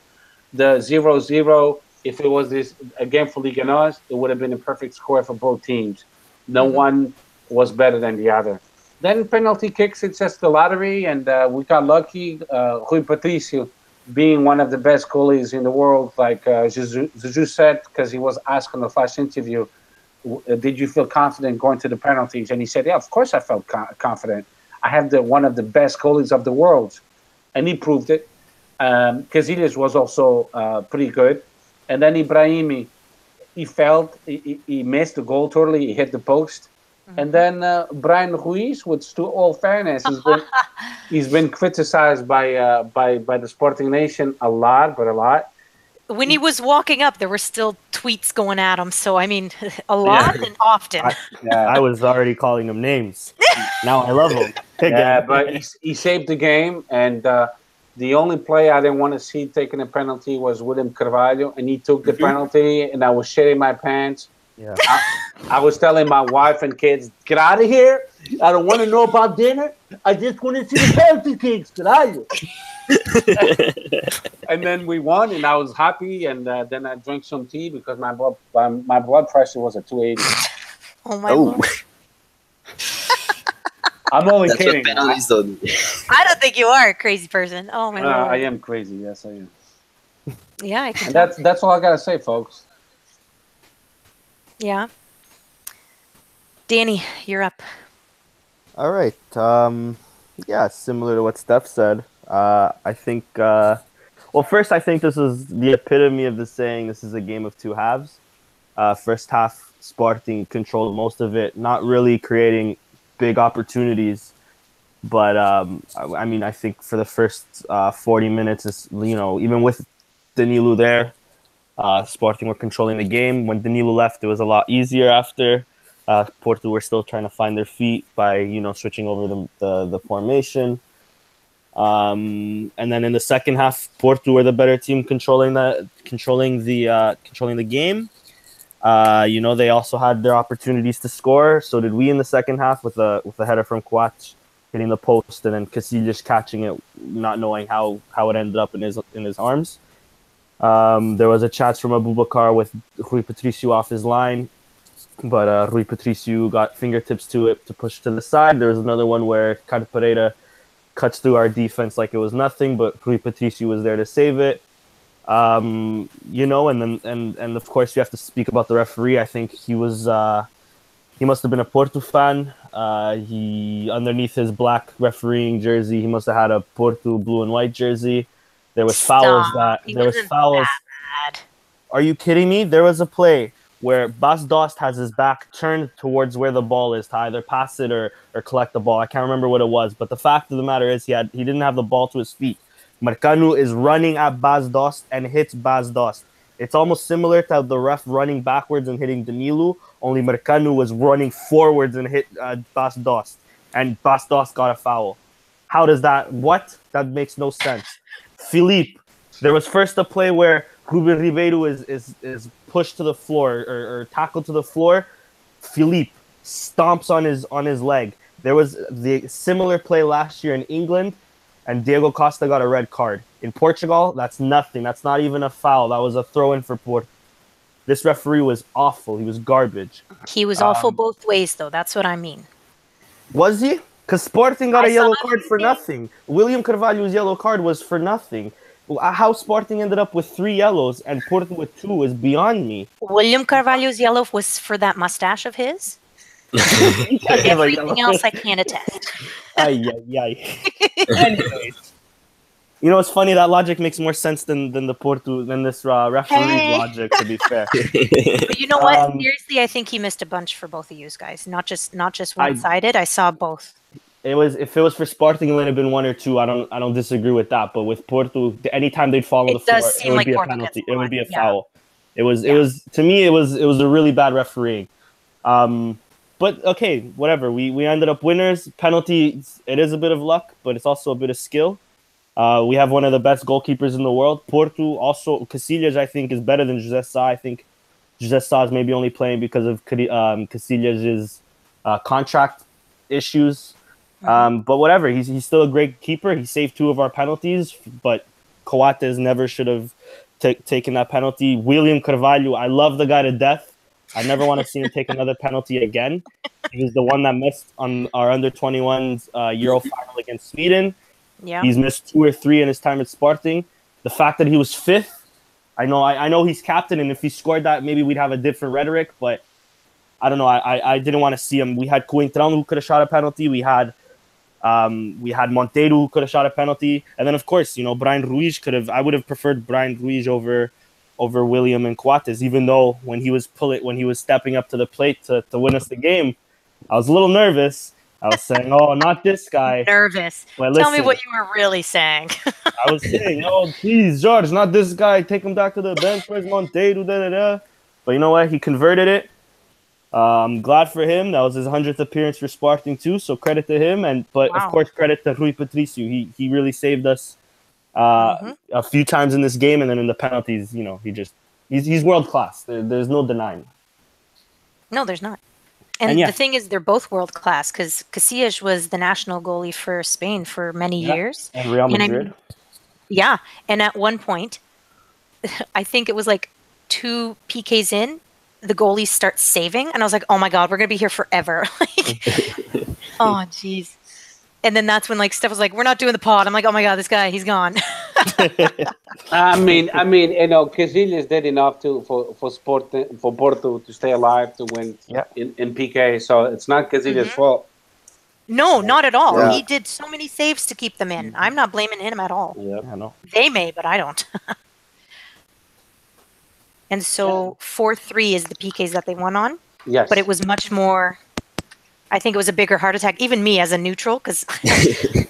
the 0-0, if it was a game for Liga NOS, it would have been a perfect score for both teams. No one was better than the other. Then penalty kicks, it's just the lottery, and we got lucky. Rui Patricio being one of the best goalies in the world, like Jesus said, because he was asked in the flash interview, did you feel confident going to the penalties? And he said, yeah, of course I felt confident. I have one of the best goalies of the world. And he proved it. Casillas was also pretty good. And then Ibrahimi, he missed the goal totally. He hit the post. Mm-hmm. And then Brian Ruiz, with all fairness, he's been criticized by the Sporting Nation a lot. When he was walking up, there were still tweets going at him. So, I mean, a lot and often. I was already calling him names. Now I love him. Yeah, but he saved the game. And the only play I didn't want to see taking a penalty was William Carvalho. And he took the penalty, and I was shitting my pants. Yeah. I was telling my wife and kids, get out of here. I don't want to know about dinner. I just want to see the penalty kicks. Caralho. And then we won, and I was happy. And then I drank some tea because my blood pressure was at 280. Oh my Lord! I'm only That's kidding. What penalties don't. I don't think you are a crazy person. Oh my Lord! I am crazy. Yes, I am. Yeah, I can. And that's all I gotta say, folks. Yeah. Danny, you're up. All right. Yeah, similar to what Steph said. I think, well, first, I think this is the epitome of the saying, this is a game of two halves. First half, Sporting controlled most of it, not really creating big opportunities. But, I mean, I think for the first 40 minutes, even with Danilo there, Sporting were controlling the game. When Danilo left, it was a lot easier after. Porto were still trying to find their feet by, switching over the formation. And then in the second half, Porto were the better team controlling the game. They also had their opportunities to score. So did we in the second half with a header from Coates hitting the post, and then Casillas catching it, not knowing how it ended up in his arms. There was a chance from Abubakar with Rui Patricio off his line, but Rui Patricio got fingertips to it to push to the side. There was another one where Carlos Pereira cuts through our defense like it was nothing, but Rui Patricio was there to save it. And of course you have to speak about the referee. I think he must have been a Porto fan. He, underneath his black refereeing jersey, he must have had a Porto blue and white jersey. There was fouls That bad. Are you kidding me? There was a play where Bas Dost has his back turned towards where the ball is to either pass it or collect the ball. I can't remember what it was, but the fact of the matter is he didn't have the ball to his feet. Marcanu is running at Bas Dost and hits Bas Dost. It's almost similar to the ref running backwards and hitting Danilo, only Marcanu was running forwards and hit Bas Dost, and Bas Dost got a foul. How does that? What? That makes no sense. Philippe, there was first a play where Ruben Ribeiro is pushed to the floor or tackled to the floor. Philippe stomps on his leg. There was the similar play last year in England, and Diego Costa got a red card. In Portugal, that's nothing. That's not even a foul. That was a throw-in for Porto. This referee was awful. He was garbage. He was awful both ways, though. That's what I mean. Was he? Because Sporting got a yellow card for nothing. William Carvalho's yellow card was for nothing. How Sporting ended up with 3 yellows and Porto with 2 is beyond me. William Carvalho's yellow was for that mustache of his. Everything else I can't attest. Anyways. It's funny, that logic makes more sense than this referee logic, to be fair. But you know what? Seriously, I think he missed a bunch for both of you guys. Not just one-sided. I saw both. If it was for Sporting, it would have been 1 or 2. I don't disagree with that. But with Porto, anytime they'd follow the floor, it would be a penalty. It would be a foul. It was to me it was a really bad refereeing. But okay, whatever. We ended up winners. Penalties, it is a bit of luck, but it's also a bit of skill. We have one of the best goalkeepers in the world. Porto also, Casillas, I think, is better than José Sá. I think José Sá is maybe only playing because of Casillas' contract issues. But whatever, he's still a great keeper. He saved 2 of our penalties, but Coates never should have taken that penalty. William Carvalho, I love the guy to death, I never want to see him take another penalty again. He was the one that missed on our under-21s Euro final against Sweden. Yeah. He's missed 2 or 3 in his time at Sporting. The fact that he was 5th, I know he's captain, and if he scored that, maybe we'd have a different rhetoric, but I don't know. I didn't want to see him. We had Cointran who could have shot a penalty. We had Monteiro who could have shot a penalty. And then, of course, Brian Ruiz could have. I would have preferred Brian Ruiz over William and Coates, even though when he was stepping up to the plate to win us the game, I was a little nervous. I was saying, "Oh, not this guy." Nervous. But Tell me listen, what you were really saying. I was saying, "Oh, please, George, not this guy. Take him back to the bench. Where's Monteiro?" Da, da, da. But you know what? He converted it. I'm glad for him. That was his 100th appearance for Sporting too, so credit to him. But Wow. of course, credit to Rui Patricio. He really saved us a few times in this game, and then in the penalties, he's world class. There's no denying. No, there's not. And the thing is, they're both world class because Casillas was the national goalie for Spain for many years. And Real Madrid. And at one point, I think it was like 2 PKs in, the goalies start saving, and I was like, "Oh my god, we're gonna be here forever!" Oh jeez. And then that's when Steph was like, "We're not doing the pod." I'm like, "Oh my god, this guy, he's gone." I mean, Casillas did enough for Porto to stay alive to win in PK, so it's not Casillas' fault. No, not at all. Yeah. He did so many saves to keep them in. I'm not blaming him at all. Yeah, I know. They may, but I don't. And so 4-3 is the PKs that they won on. Yes. But it was much more, I think it was a bigger heart attack. Even me as a neutral, because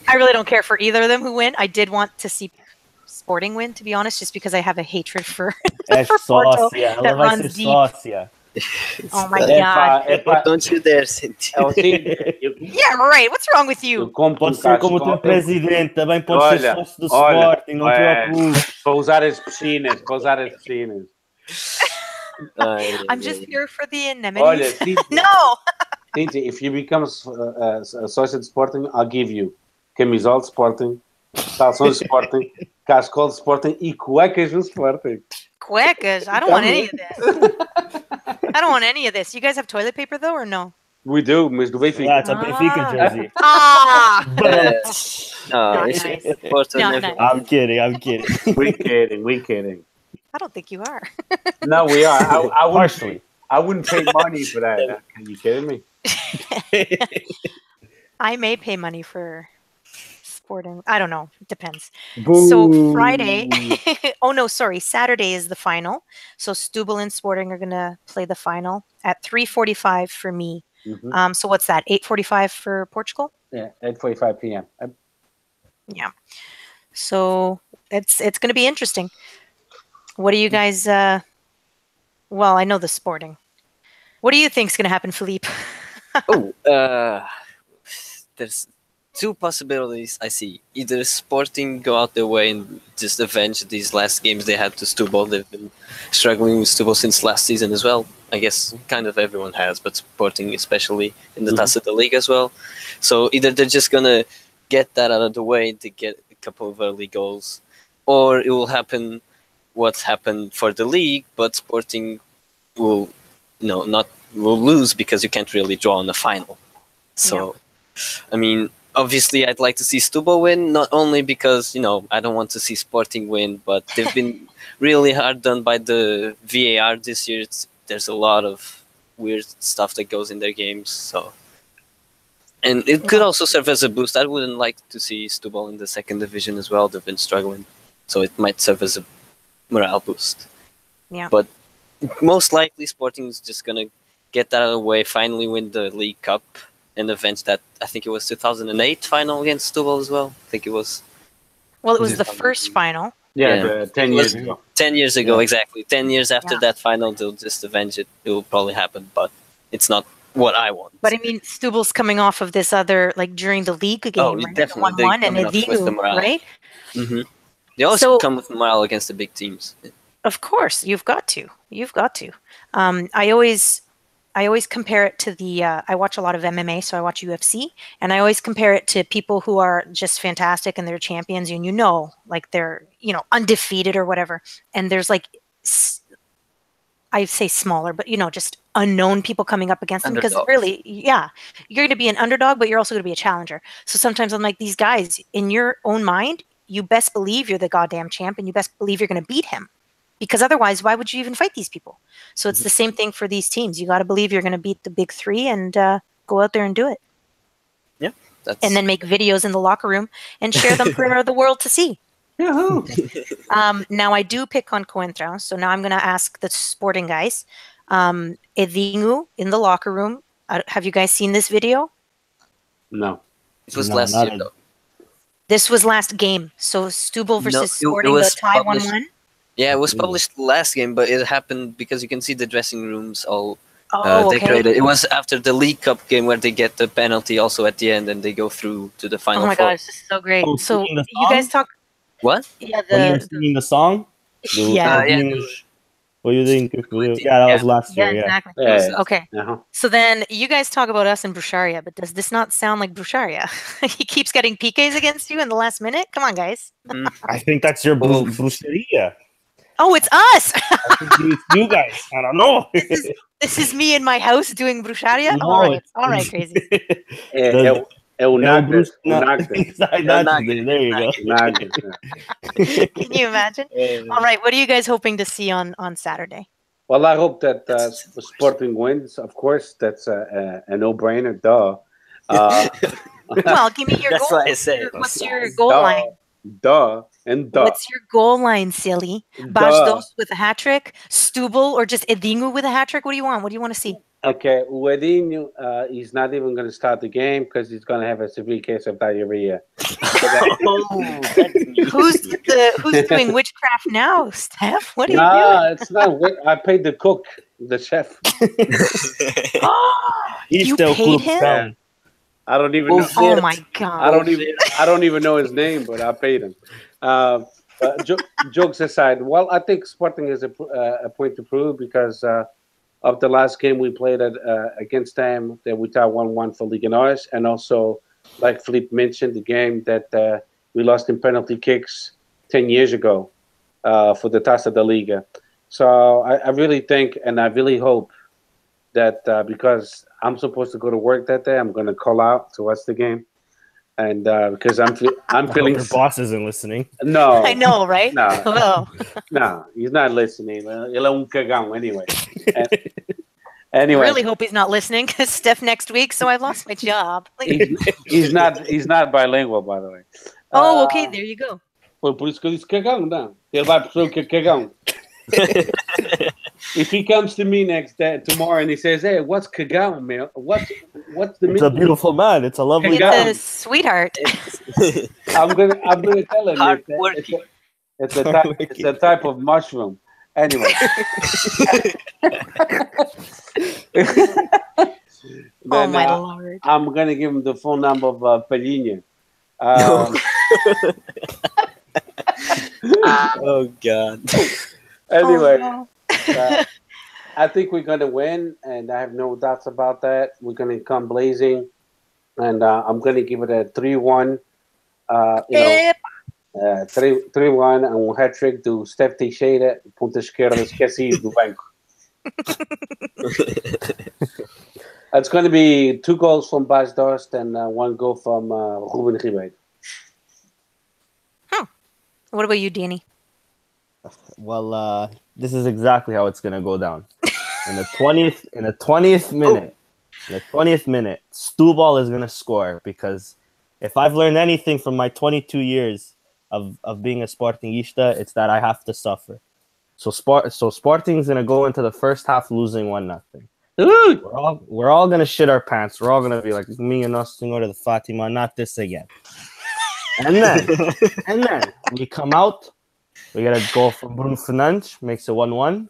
I really don't care for either of them who win. I did want to see Sporting win, to be honest, just because I have a hatred for Porto that runs deep. Oh my god. Don't you dare, Cynthia. Yeah, right. What's wrong with you? Pode ser como o teu presidente, também pode ser sócio do Sporting, não te preocupes. Para usar as piscinas. I'm just here for the amenities. No! Cynthia, if you become a social Sporting, I'll give you camisola de Sporting, calções de Sporting, cascola de Sporting e cuecas do Sporting. Cuecas? I don't want any of this. I don't want any of this. You guys have toilet paper, though, or no? We do, mas do Benfica. Yeah, it's a Benfica jersey. Nice. I'm kidding. We're kidding. I don't think you are. No, we are. Partially. I wouldn't pay money for that. Are you kidding me? I may pay money for Sporting. I don't know. It depends. Boo. So Friday. Oh no, sorry. Saturday is the final. So Stubble and Sporting are gonna play the final at 3:45 for me. Mm-hmm. So what's that? 8:45 for Portugal? Yeah, 8:45 p.m. Yeah. So it's gonna be interesting. What do you guys? Well, I know the Sporting. What do you think is gonna happen, Philippe? There's 2 possibilities I see. Either Sporting go out their way and just avenge these last games they had to Setúbal. They've been struggling with Setúbal since last season as well. I guess kind of everyone has, but Sporting especially in the Taça da Liga as well. So either they're just going to get that out of the way to get a couple of early goals, or it will happen what's happened for the league, but Sporting will lose because you can't really draw in the final. So, I mean, obviously, I'd like to see Setúbal win, not only because, I don't want to see Sporting win, but they've been really hard done by the VAR this year. There's a lot of weird stuff that goes in their games. So, and it could also serve as a boost. I wouldn't like to see Setúbal in the 2nd division as well. They've been struggling. So it might serve as a morale boost. Yeah. But most likely, Sporting is just going to get that out of the way, finally win the League Cup, and avenge that. I think it was 2008 final against Setúbal as well. I think it was. Well, it was the first final. Yeah. 10 years ago. 10 years ago, exactly. 10 years after that final, they'll just avenge it. It will probably happen, but it's not what I want. But I mean, Setúbal's coming off of this other, during the league game, right? Definitely. 1-1 and Edinho, right? Mm-hmm. They always come with morale against the big teams. Of course, you've got to. I always compare it to the. I watch a lot of MMA, so I watch UFC, and I always compare it to people who are just fantastic and they're champions, and they're undefeated or whatever. And there's I say smaller, but just unknown people coming up against them, because Underdogs. really, yeah, you're going to be an underdog, but you're also going to be a challenger. So sometimes I'm like, these guys, in your own mind, you best believe you're the goddamn champ, and you best believe you're going to beat him, because otherwise, why would you even fight these people? So it's the same thing for these teams. You got to believe you're going to beat the big three and go out there and do it. Yeah, and then make videos in the locker room and share them for the world to see. Yahoo! Now I do pick on Coentra, so now I'm going to ask the sporting guys. Edingu in the locker room. Have you guys seen this video? No. It was No, last not year, in- though. This was last game. So Stubble versus No, it Sporting, was the tie published- 1-1. Yeah, it was published last game, but it happened because you can see the dressing rooms all Oh, okay. decorated. It was after the League Cup game where they get the penalty also at the end, and they go through to the final Oh my four. gosh, this is so great. Oh, So singing the you guys song? talk. What? Yeah, When you were the singing the song? yeah. What do you think? Yeah, that was last Yeah, year. Yeah. exactly. Yeah. Okay. Uh-huh. So then you guys talk about us in Brucharia, but does this not sound like Brucharia? He keeps getting PKs against you in the last minute. Come on, guys. I think that's your bruceria. Oh, it's us. I think it's you guys. I don't know. This is me in my house doing Brucharia. No, All right, crazy. Eu nada. There you go. Nada. Can you imagine? All right, what are you guys hoping to see on Saturday? Well, I hope that Sporting wins. Of course, that's a no-brainer. Duh. Well, give me your That's goal. why I say What's your goal line? Duh. And duh. What's your goal line, silly? Bajdos with a hat trick, Stubble, or just Edingu with a hat trick? What do you want? What do you want to see? Okay, Edinho, he's not even going to start the game because he's going to have a severe case of diarrhea. Who's doing witchcraft now, Steph? What are you No, it's not. I paid the cook, the chef. He's You still paid cool him? down. I don't even know. Oh my god! I don't even know his name, but I paid him. Jokes aside, well, I think Sporting has a point to prove because of the last game we played against them, that we tied 1-1 for Liga Nós, and also, like Philippe mentioned, the game that we lost in penalty kicks 10 years ago for the Taca da Liga. So I really think, and I really hope that because I'm supposed to go to work that day, I'm going to call out to watch the game, and because I'm feeling Your boss isn't listening. no, I know, right? No. Oh. no, he's not listening. Ele cagão anyway. I Anyway, really hope he's not listening, because Steph next week, so I've lost my job. he's not bilingual, by the way. Oh, okay, there you go. Foi por isso que eu disse cagão, não. Ele vai perceber o que é cagão. If he comes to me tomorrow and he says, "Hey, what's cagão, man? What's the It's a beautiful man. It's a lovely It's guy. a sweetheart. I'm gonna tell him Hardworking. it's a type of mushroom. Anyway. Oh my Then, lord. I'm gonna give him the phone number of Palhinha. Oh God. Anyway, Oh, no. I think we're gonna win, and I have no doubts about that. We're gonna come blazing, and I'm gonna give it a 3-1. 3-1, hat-trick do Steph Teixeira, ponta esquerda, esquecido do banco. It's going to be 2 goals from Bas Dost and 1 goal from Ruben Ribeiro. What about you, Danny? Well, this is exactly how it's gonna go down. In the 20th minute, Stubal is gonna score, because if I've learned anything from my 22 years of being a Sportingista, it's that I have to suffer. So Sporting's gonna go into the first half losing 1-0. We're all gonna shit our pants. We're all gonna be like, me and us to go to the Fatima, not this again. And then we come out. We get a goal from Bruno Fernandes, makes it 1-1.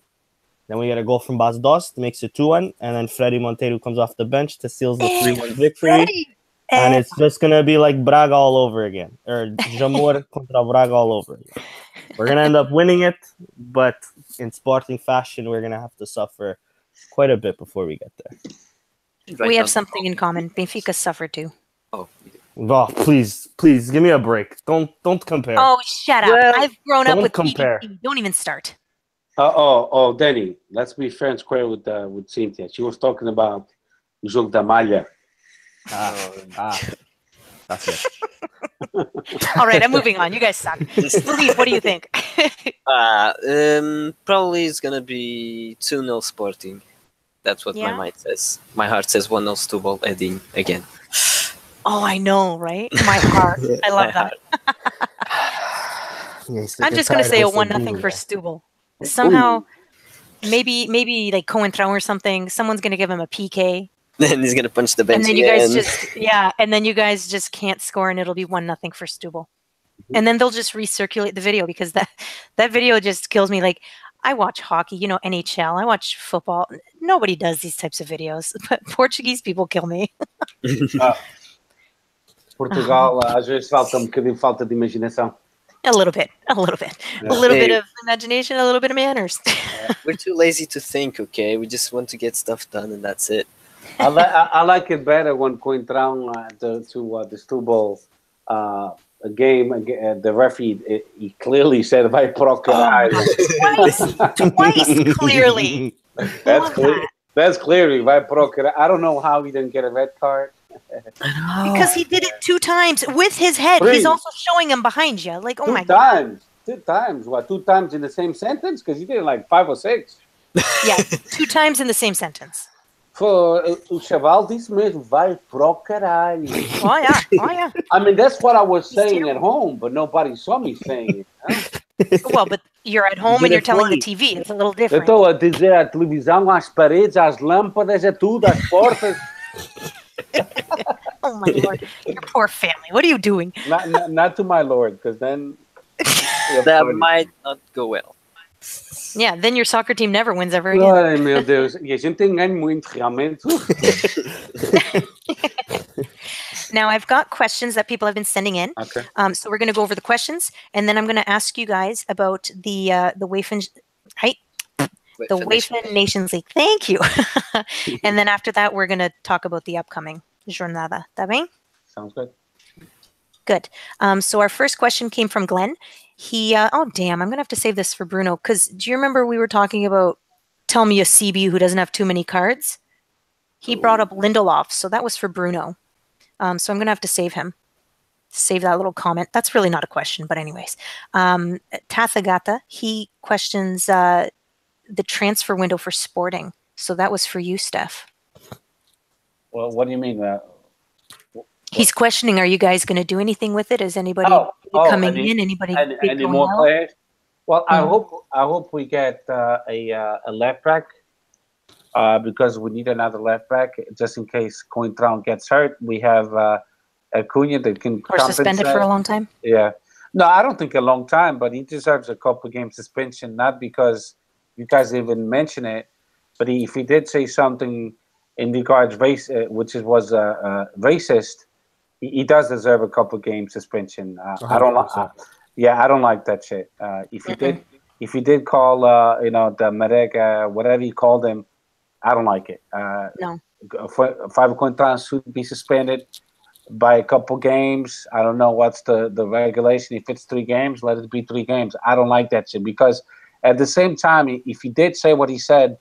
Then we get a goal from Bas Dost, makes it 2-1. And then Freddy Monteiro comes off the bench to seal the 3-1 victory. And it's just going to be like Braga all over again. Or Jamor contra Braga all over again. We're going to end up winning it. But in Sporting fashion, we're going to have to suffer quite a bit before we get there. We have something in common. Benfica suffered too. Oh, Oh, please, give me a break. Don't compare. Oh, shut up. Well, I've grown up don't with compare. PDP. Don't even start. Danny, let's be fair and square with Cynthia. She was talking about o jogo da malha. That's it. All right, I'm moving on. You guys suck. Steve, what do you think? Probably it's gonna be 2-0 Sporting. That's what my mind says. My heart says 1-0 Setúbal Edinho again. Oh, I know, right? My heart. I love that. I'm just going to say a 1-0 for Setúbal. Somehow, maybe like Coentrão or something. Someone's going to give him a PK. Then he's gonna punch the bench. And then you guys just can't score, and it'll be 1-0 for Setúbal. And then they'll just recirculate the video because that video just kills me. Like, I watch hockey, NHL. I watch football. Nobody does these types of videos, but Portuguese people kill me. Portugal, às vezes falta bocadinho falta de imaginação. A little bit. A little bit of imagination, a little bit of manners. We're too lazy to think. Okay, we just want to get stuff done, and that's it. I like it better when Coentrão to the Setúbal game, the referee, he clearly said, vai para o caralho. Twice, clearly. That's clearly, vai para o caralho. I don't know how he didn't get a red card. Because he did it 2 times with his head. 3. He's also showing him behind you. Like, oh my God. 2 times. What, 2 times in the same sentence? Because he did it like 5 or 6. Yeah, 2 times in the same sentence. O Chaval disse mesmo, vai pro caralho. Oh yeah. I mean, that's what I was saying at home, but nobody saw me saying it. Huh? Well, but you're at home and you're telling the TV. It's a little different. Eu estou a dizer à televisão, às paredes, às lâmpadas, a tudo, às portas. Oh my Lord, your poor family. What are you doing? Not to my Lord, because then that might not go well. Yeah, then your soccer team never wins ever again. Ai, meu Deus. E a gente tem ganho muito, realmente. Now, I've got questions that people have been sending in. Okay. So we're going to go over the questions, and then I'm going to ask you guys about the UEFA, right? The UEFA Nations League. Thank you. And then after that, we're going to talk about the upcoming jornada. Tá bem? Sounds good. Good. So our first question came from Glenn. He, oh damn, I'm going to have to save this for Bruno, because do you remember we were talking about tell me a CB who doesn't have too many cards? He brought up Lindelof, so that was for Bruno. So I'm going to have to save him. Save that little comment. That's really not a question, but anyways. Tathagata, he questions the transfer window for Sporting. So that was for you, Steph. Well, what do you mean? He's questioning, are you guys going to do anything with it? Is anybody coming in? Anybody any more players? Well, I hope we get a left back because we need another left back just in case Coentrão gets hurt. We have Acuna that can or suspended for a long time. Yeah, no, I don't think a long time, but he deserves a couple game suspension. Not because you guys even mention it, but if he did say something in regards race, was racist. He does deserve a couple game suspension. I don't like. I don't like that shit. If he did call, the Marega, whatever he called him, I don't like it. No. Five Coentrão should be suspended by a couple games. I don't know what's the regulation. If it's 3 games, let it be 3 games. I don't like that shit because at the same time, if he did say what he said,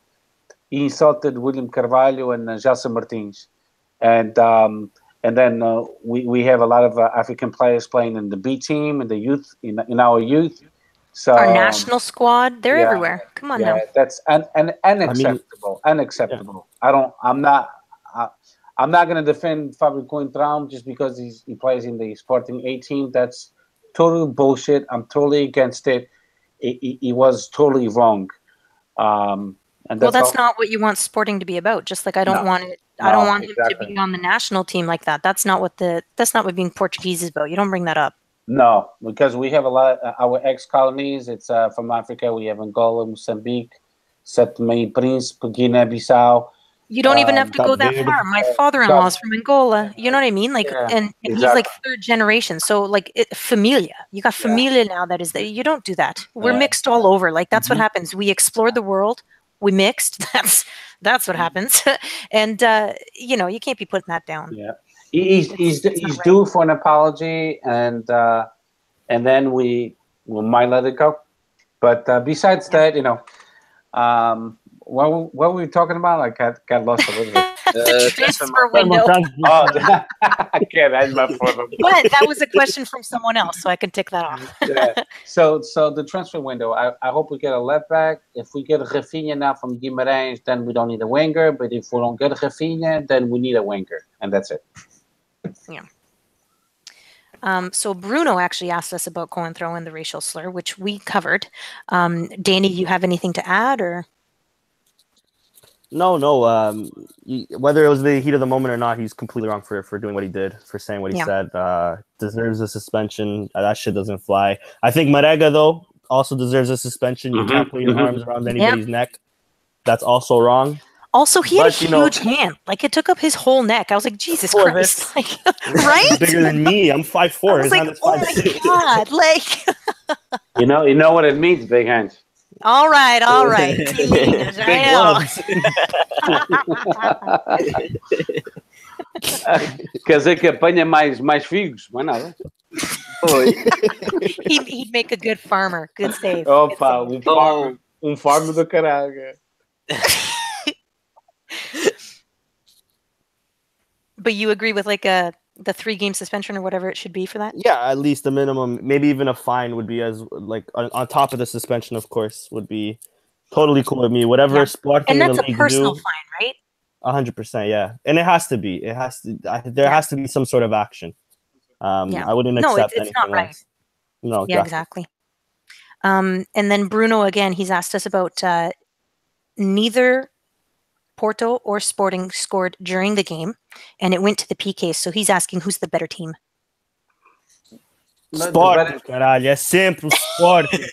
he insulted William Carvalho and Gelson Martins, and then we have a lot of African players playing in the B team and the youth in our youth. So our national squad, they're everywhere. Come on now. That's unacceptable. Unacceptable. Yeah. I'm not going to defend Fabio Coentrão just because he plays in the Sporting A team. That's total bullshit. I'm totally against it. He was totally wrong. And that's not what you want Sporting to be about. Just like I don't want it. I don't want him to be on the national team like that. That's not what being Portuguese is about. You don't bring that up. No, because we have a lot of our ex-colonies. It's from Africa. We have Angola, Mozambique, Sete Príncipe, Guinea-Bissau. You don't even have to go that far. My father-in-law is from Angola. You know what I mean? Like, and he's like 3rd generation. So like familia. You got familia now. That is that. You don't do that. We're mixed all over. Like that's what happens. We explored the world. We mixed. That's what happens. And you can't be putting that down. Yeah, he's due for an apology, and then we might let it go. But besides that, What were we talking about? I got lost a little bit. The transfer window. Oh, okay, that's my problem. But that was a question from someone else, so I can tick that off. Yeah. So the transfer window. I hope we get a left back. If we get Rafinha now from Guimarães, then we don't need a winger. But if we don't get Rafinha, then we need a winger, and that's it. Yeah. So Bruno actually asked us about Cointreau and the racial slur, which we covered. Danny, you have anything to add, or? No. Whether it was the heat of the moment or not, he's completely wrong for doing what he did, for saying what he said. Deserves a suspension. That shit doesn't fly. I think Marega, though, also deserves a suspension. You can't put your arms around anybody's neck. That's also wrong. Also, he had a huge hand. Like, it took up his whole neck. I was like, Jesus Christ. Like, right? He's bigger than me. I'm 5'4". I was like, oh my God. Like, you know what it means, big hands. All right. Big gloves. Quer dizer que apanha mais figos, mais nada. He'd make a good farmer. Good save. Opa, farmer do caralho. But you agree with like the 3-game suspension or whatever it should be for that? Yeah, at least a minimum. Maybe even a fine would be as like on top of the suspension, of course, would be totally cool with me. Whatever Sporting and that's in the a league personal do, fine, right? 100%, yeah. And it has to be. There has to be some sort of action. I wouldn't accept it's anything not right. else. No, yeah, exactly. And then Bruno again, he's asked us about neither Porto or Sporting scored during the game, and it went to the PK. So he's asking who's the better team. Sporting, caralho, é sempre o Sporting.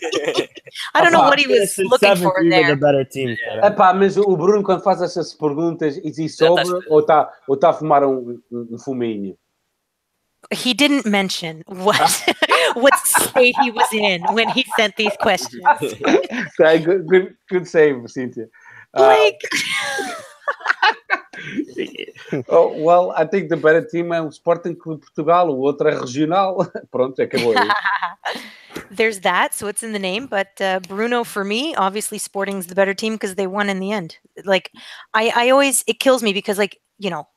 I don't know what he was looking for there. The better team, Epá, mas o Bruno, quando faz essas perguntas, existe sobre ou está a fumar fuminho? He didn't mention what state he was in when he sent these questions. Good save, Cynthia. Well, I think the better team é o Sporting Clube Portugal, o outro é regional. Pronto, acabou aí. There's that, so it's in the name. But Bruno, for me, obviously Sporting's the better team because they won in the end. Like, I always, it kills me because, like, you know,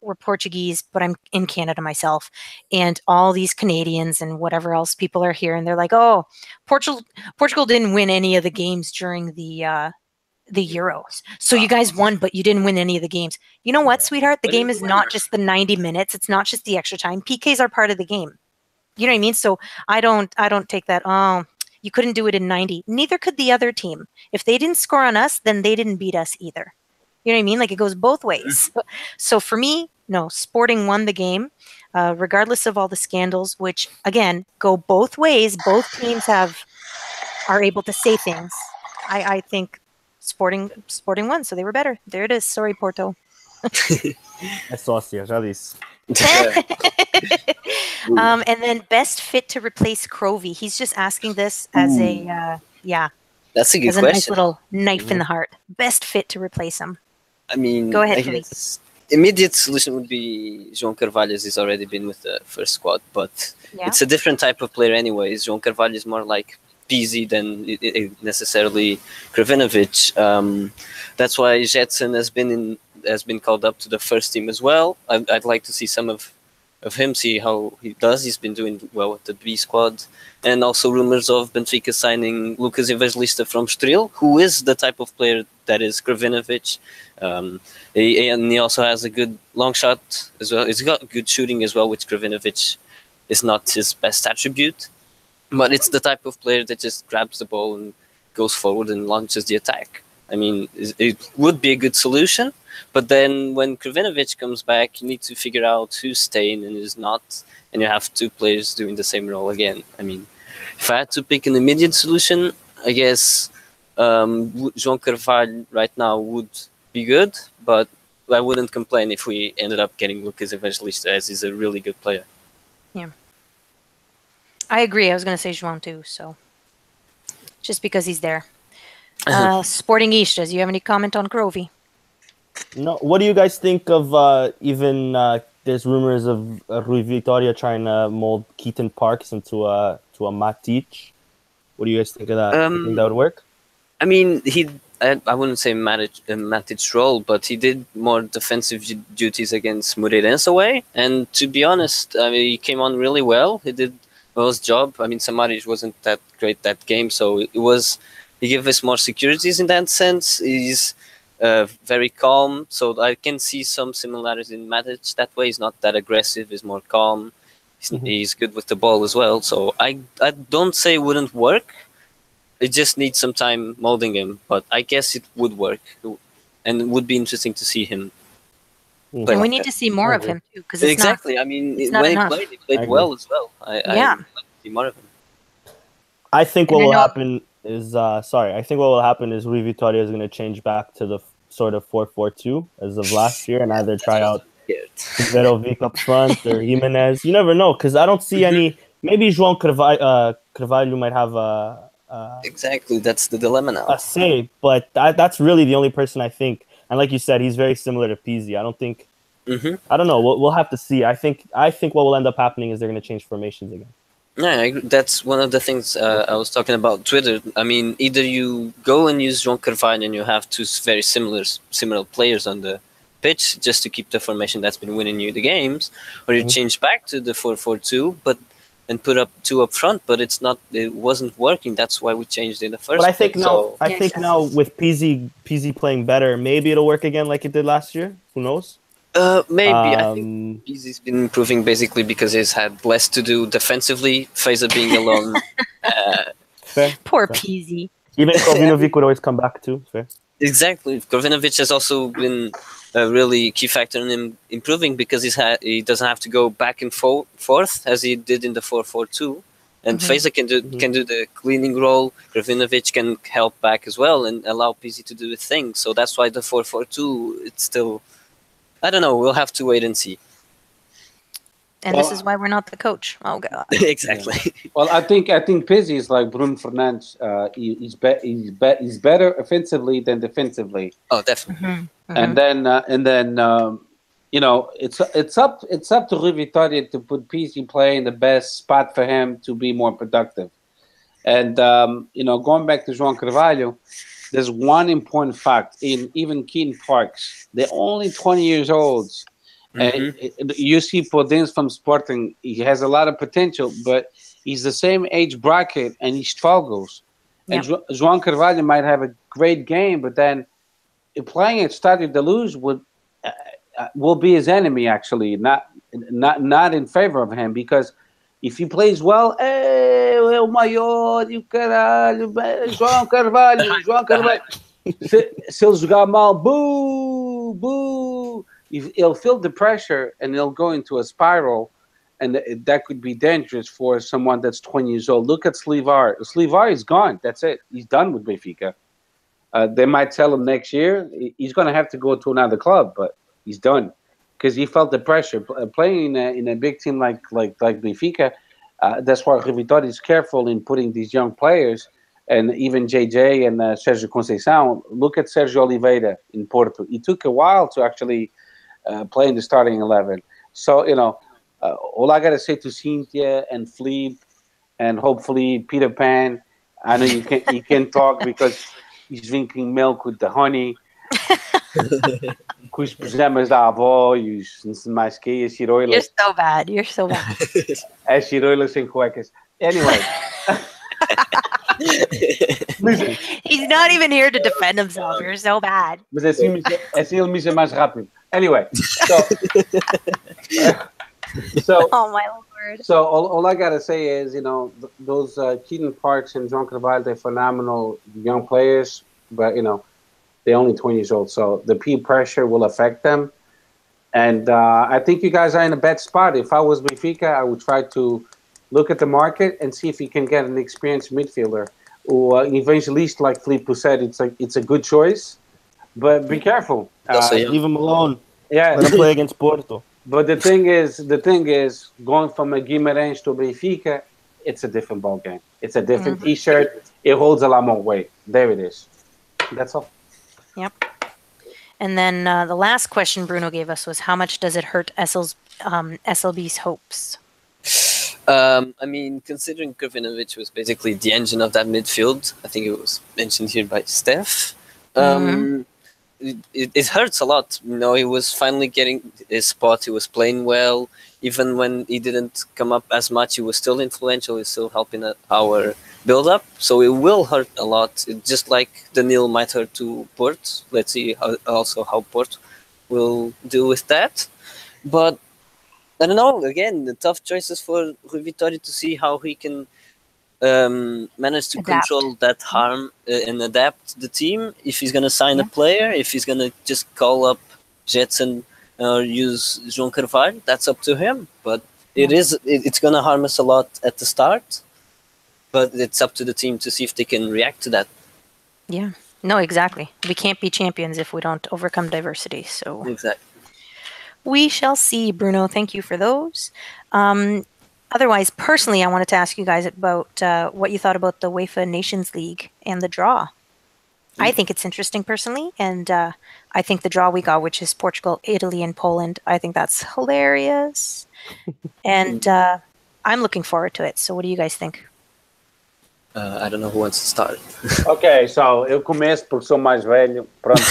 we're Portuguese, but I'm in Canada myself, and all these Canadians and whatever else people are here, and they're like, oh, Portugal didn't win any of the games during the Euros. So you guys won, but you didn't win any of the games. You know what, sweetheart? The game is not just the 90 minutes. It's not just the extra time. PKs are part of the game. You know what I mean? So I don't take that. Oh, you couldn't do it in 90. Neither could the other team. If they didn't score on us, then they didn't beat us either. You know what I mean? Like, it goes both ways. So for me, no, Sporting won the game, regardless of all the scandals, which again go both ways. Both teams are able to say things. I think Sporting won, so they were better. There it is. Sorry, Porto. É sócio, já disse. And then best fit to replace Crovey. He's just asking this as That's a good as a question. nice little knife in the heart. Best fit to replace him. I mean, go ahead, Felipe. Immediate solution would be João Carvalho. He's already been with the first squad, but it's a different type of player anyways. João Carvalho is more like Pizzi than necessarily Kravinovic. That's why Jetson has been called up to the first team as well. I'd like to see some of him, see how he does. He's been doing well with the B squad. And also rumors of Benfica signing Lucas Evangelista from Estoril, who is the type of player that is Kravinovic. And he also has a good long shot as well. He's got good shooting as well, which Kravinovic is not his best attribute. But it's the type of player that just grabs the ball and goes forward and launches the attack. I mean, it would be a good solution. But then when Kravinovic comes back, you need to figure out who's staying and who's not. And you have two players doing the same role again. I mean, if I had to pick an immediate solution, I guess João Carvalho right now would be good. But I wouldn't complain if we ended up getting Lucas Evangelista, as he's a really good player. Yeah. I agree. I was going to say João too. So just because he's there. Sporting Istas, do you have any comment on Grovey? No. What do you guys think of there's rumors of Rui Vitória trying to mold Keaton Parks into a Matic? What do you guys think of that? You think that would work? I mean, I wouldn't say Matic's role, but he did more defensive duties against Moreirense away. And to be honest, I mean, he came on really well. He did well his job. I mean, Samaris wasn't that great that game, so he gave us more securities in that sense. He's very calm, so I can see some similarities in Matic that way. He's not that aggressive. He's more calm. He's good with the ball as well. So I don't say it wouldn't work. It just needs some time molding him, but I guess it would work, and it would be interesting to see him play. And we like need that. to see more of him too, because Exactly. I mean, when he played well as well. I like to see more of him. I think what will happen is I think what will happen is Rui Vitória is going to change back to the sort of 4-4-2 as of last year, and either try out Verovic up front or Jimenez. You never know, because I don't see any. Maybe João Carvalho might have exactly, that's the dilemma now. a say, but that's really the only person I think. And like you said, he's very similar to Pizzi. I don't think. I don't know. We'll have to see. I think what will end up happening is they're going to change formations again. Yeah, I agree. That's one of the things I was talking about Twitter. I mean, either you go and use João Carvalho and you have two very similar players on the pitch just to keep the formation that's been winning you the games, or you change back to the 4-4-2, and put up two up front, but it wasn't working. That's why we changed in the first. But I think place. now with Pizzi playing better, maybe it'll work again like it did last year. Who knows? Maybe. I think Pizzi's been improving basically because he's had less to do defensively. Feza being alone. Fair. Poor fair. Pizzi. Even Krovinovic would always come back too. Fair. Exactly. Krovinovic has also been a really key factor in him improving because he doesn't have to go back and forth as he did in the 4-4-2. And Feza can do the cleaning role. Krovinovic can help back as well and allow Pizzi to do the thing. So that's why the 4-4-2, it's still... I don't know. We'll have to wait and see. And this is why we're not the coach. Oh God. Exactly. Yeah. Well, I think Pizzi is like Bruno Fernandes. He's better offensively than defensively. Oh, definitely. And then you know, it's up to Rui Vitória to put Pizzi play in the best spot for him to be more productive. And you know, going back to João Carvalho, there's one important fact in even Keaton Parks. They're only 20 years old. And you see Podence from Sporting, he has a lot of potential, but he's the same age bracket and he struggles. Yeah. And João Carvalho might have a great game, but then playing at Stadio da Luz will be his enemy, actually, not in favor of him, because if he plays well, é o maior, e o caralho, João Carvalho. Se ele jogar mal, boo, boo. He'll feel the pressure and he'll go into a spiral, and that could be dangerous for someone that's 20 years old. Look at Slivar. Slivar is gone. That's it. He's done with Benfica. They might tell him next year he's going to have to go to another club, but he's done because he felt the pressure playing in a big team like Benfica. That's why Rui Vitória is careful in putting these young players. And even JJ and Sérgio Conceição. Look at Sérgio Oliveira in Porto. It took a while to actually play in the starting 11. So, you know, all I got to say to Cynthia and Fleep and hopefully Peter Pan, I know you can talk because he's drinking milk with the honey. Com os pijamas da avó e os mais que as ciroilas. You're so bad. You're so bad. As ciroilas sem cuecas. Anyway. He's not even here to defend himself. You're so bad. Mas assim ele mija mais rápido. Anyway, so oh my lord. So all I gotta say is, you know, those Keaton Parks and João Carvalho, they're phenomenal young players, but you know, they're only 20 years old, so the peer pressure will affect them. And I think you guys are in a bad spot. If I was Benfica, I would try to look at the market and see if you can get an experienced midfielder or an evangelist, like Filipe said. It's a good choice, but be careful. Leave him alone. Yeah, let him play against Porto. But the thing is, going from a Guimarães to Benfica, it's a different ball game. It's a different T-shirt. It holds a lot more weight. There it is. That's all. Yep. And then the last question Bruno gave us was, how much does it hurt SLB's hopes? I mean, considering Krovinovic was basically the engine of that midfield, I think it was mentioned here by Steph. It hurts a lot. You know, he was finally getting his spot. He was playing well. Even when he didn't come up as much, he was still influential. He's still helping our build up. So it will hurt a lot. Just like Daniel might hurt to Port. Let's see how Port will deal with that. But I don't know. Again, the tough choices for Rui Vitória to see how he can manage to control that harm and adapt the team. If he's going to sign a player, if he's going to just call up Jetson or use João Carvalho, that's up to him. But it's going to harm us a lot at the start. But it's up to the team to see if they can react to that. Yeah. No, exactly. We can't be champions if we don't overcome diversity. So exactly. We shall see, Bruno. Thank you for those. Otherwise, personally, I wanted to ask you guys about what you thought about the UEFA Nations League and the draw. I think it's interesting personally, and I think the draw we got, which is Portugal, Italy, and Poland, I think that's hilarious. And I'm looking forward to it. So what do you guys think? I don't know who wants to start. Ok, so eu começo porque sou mais velho. Pronto.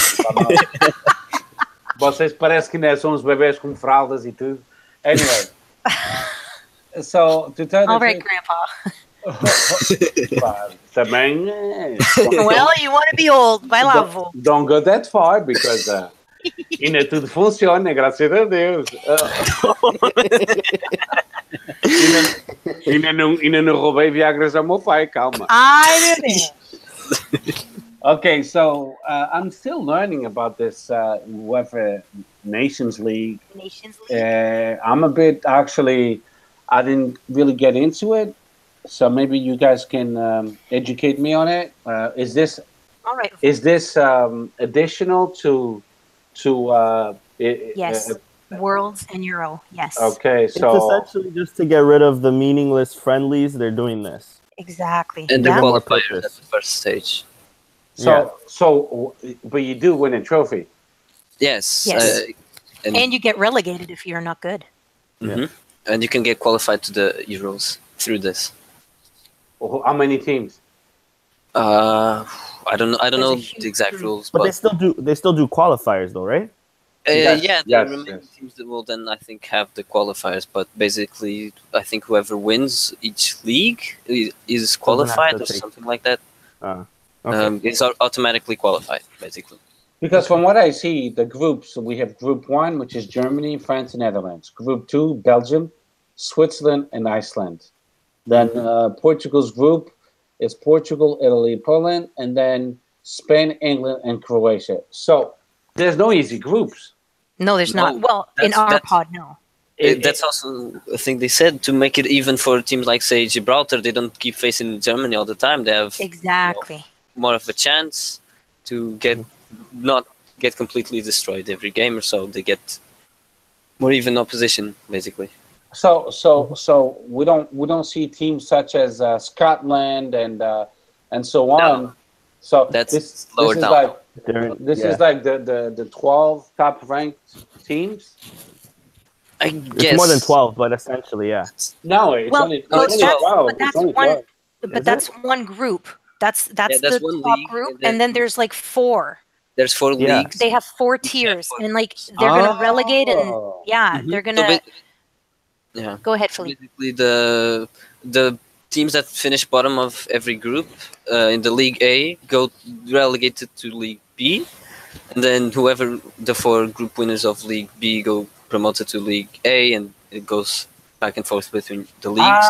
Vocês parecem que ainda são uns bebês com fraldas e tudo. Anyway. So, to tell all right, Grandpa. Também. Well, you want to be old. Vai lá, vô. Don't go that far, because ainda tudo funciona, graças a Deus. Ainda não roubei Viagras ao meu pai, calma. Ai, meu Deus. Okay, so I'm still learning about this UEFA Nations League. I'm a bit, actually, I didn't really get into it, so maybe you guys can educate me on it. Is this all right? Is this additional to yes, Worlds and Euro? Yes. Okay, so it's essentially just to get rid of the meaningless friendlies. They're doing this exactly, and the qualifiers at the first stage. So, but you do win a trophy. Yes. And you get relegated if you're not good. Mm-hmm. And you can get qualified to the Euros through this. How many teams? I don't know the exact rules, but they still do qualifiers though, right? The remaining teams that will then I think have the qualifiers, but basically I think whoever wins each league is qualified or something like that. Okay. It's automatically qualified, basically. Because from what I see, the groups, we have Group 1, which is Germany, France, and Netherlands. Group 2, Belgium, Switzerland, and Iceland. Then Portugal's group is Portugal, Italy, Poland, and then Spain, England, and Croatia. So there's no easy groups. No, there's not. Well, in our pod, no. That's also a thing they said, to make it even for teams like, say, Gibraltar. They don't keep facing Germany all the time. They have more of a chance to not get completely destroyed every game or so. They get more even opposition, basically. So we don't see teams such as Scotland and so on. No. So this lower down. Is like the 12 top ranked teams. I guess it's more than 12, but essentially, yeah. No, it's only 12. But that's one group. That's the top group, and then there's like 4. There's 4 leagues. They have 4 tiers, and like they're gonna relegate, and they're gonna. Go ahead, Philippe. Basically, the teams that finish bottom of every group in the League A go relegated to League B, and then whoever the 4 group winners of League B go promoted to League A, and it goes back and forth between the leagues.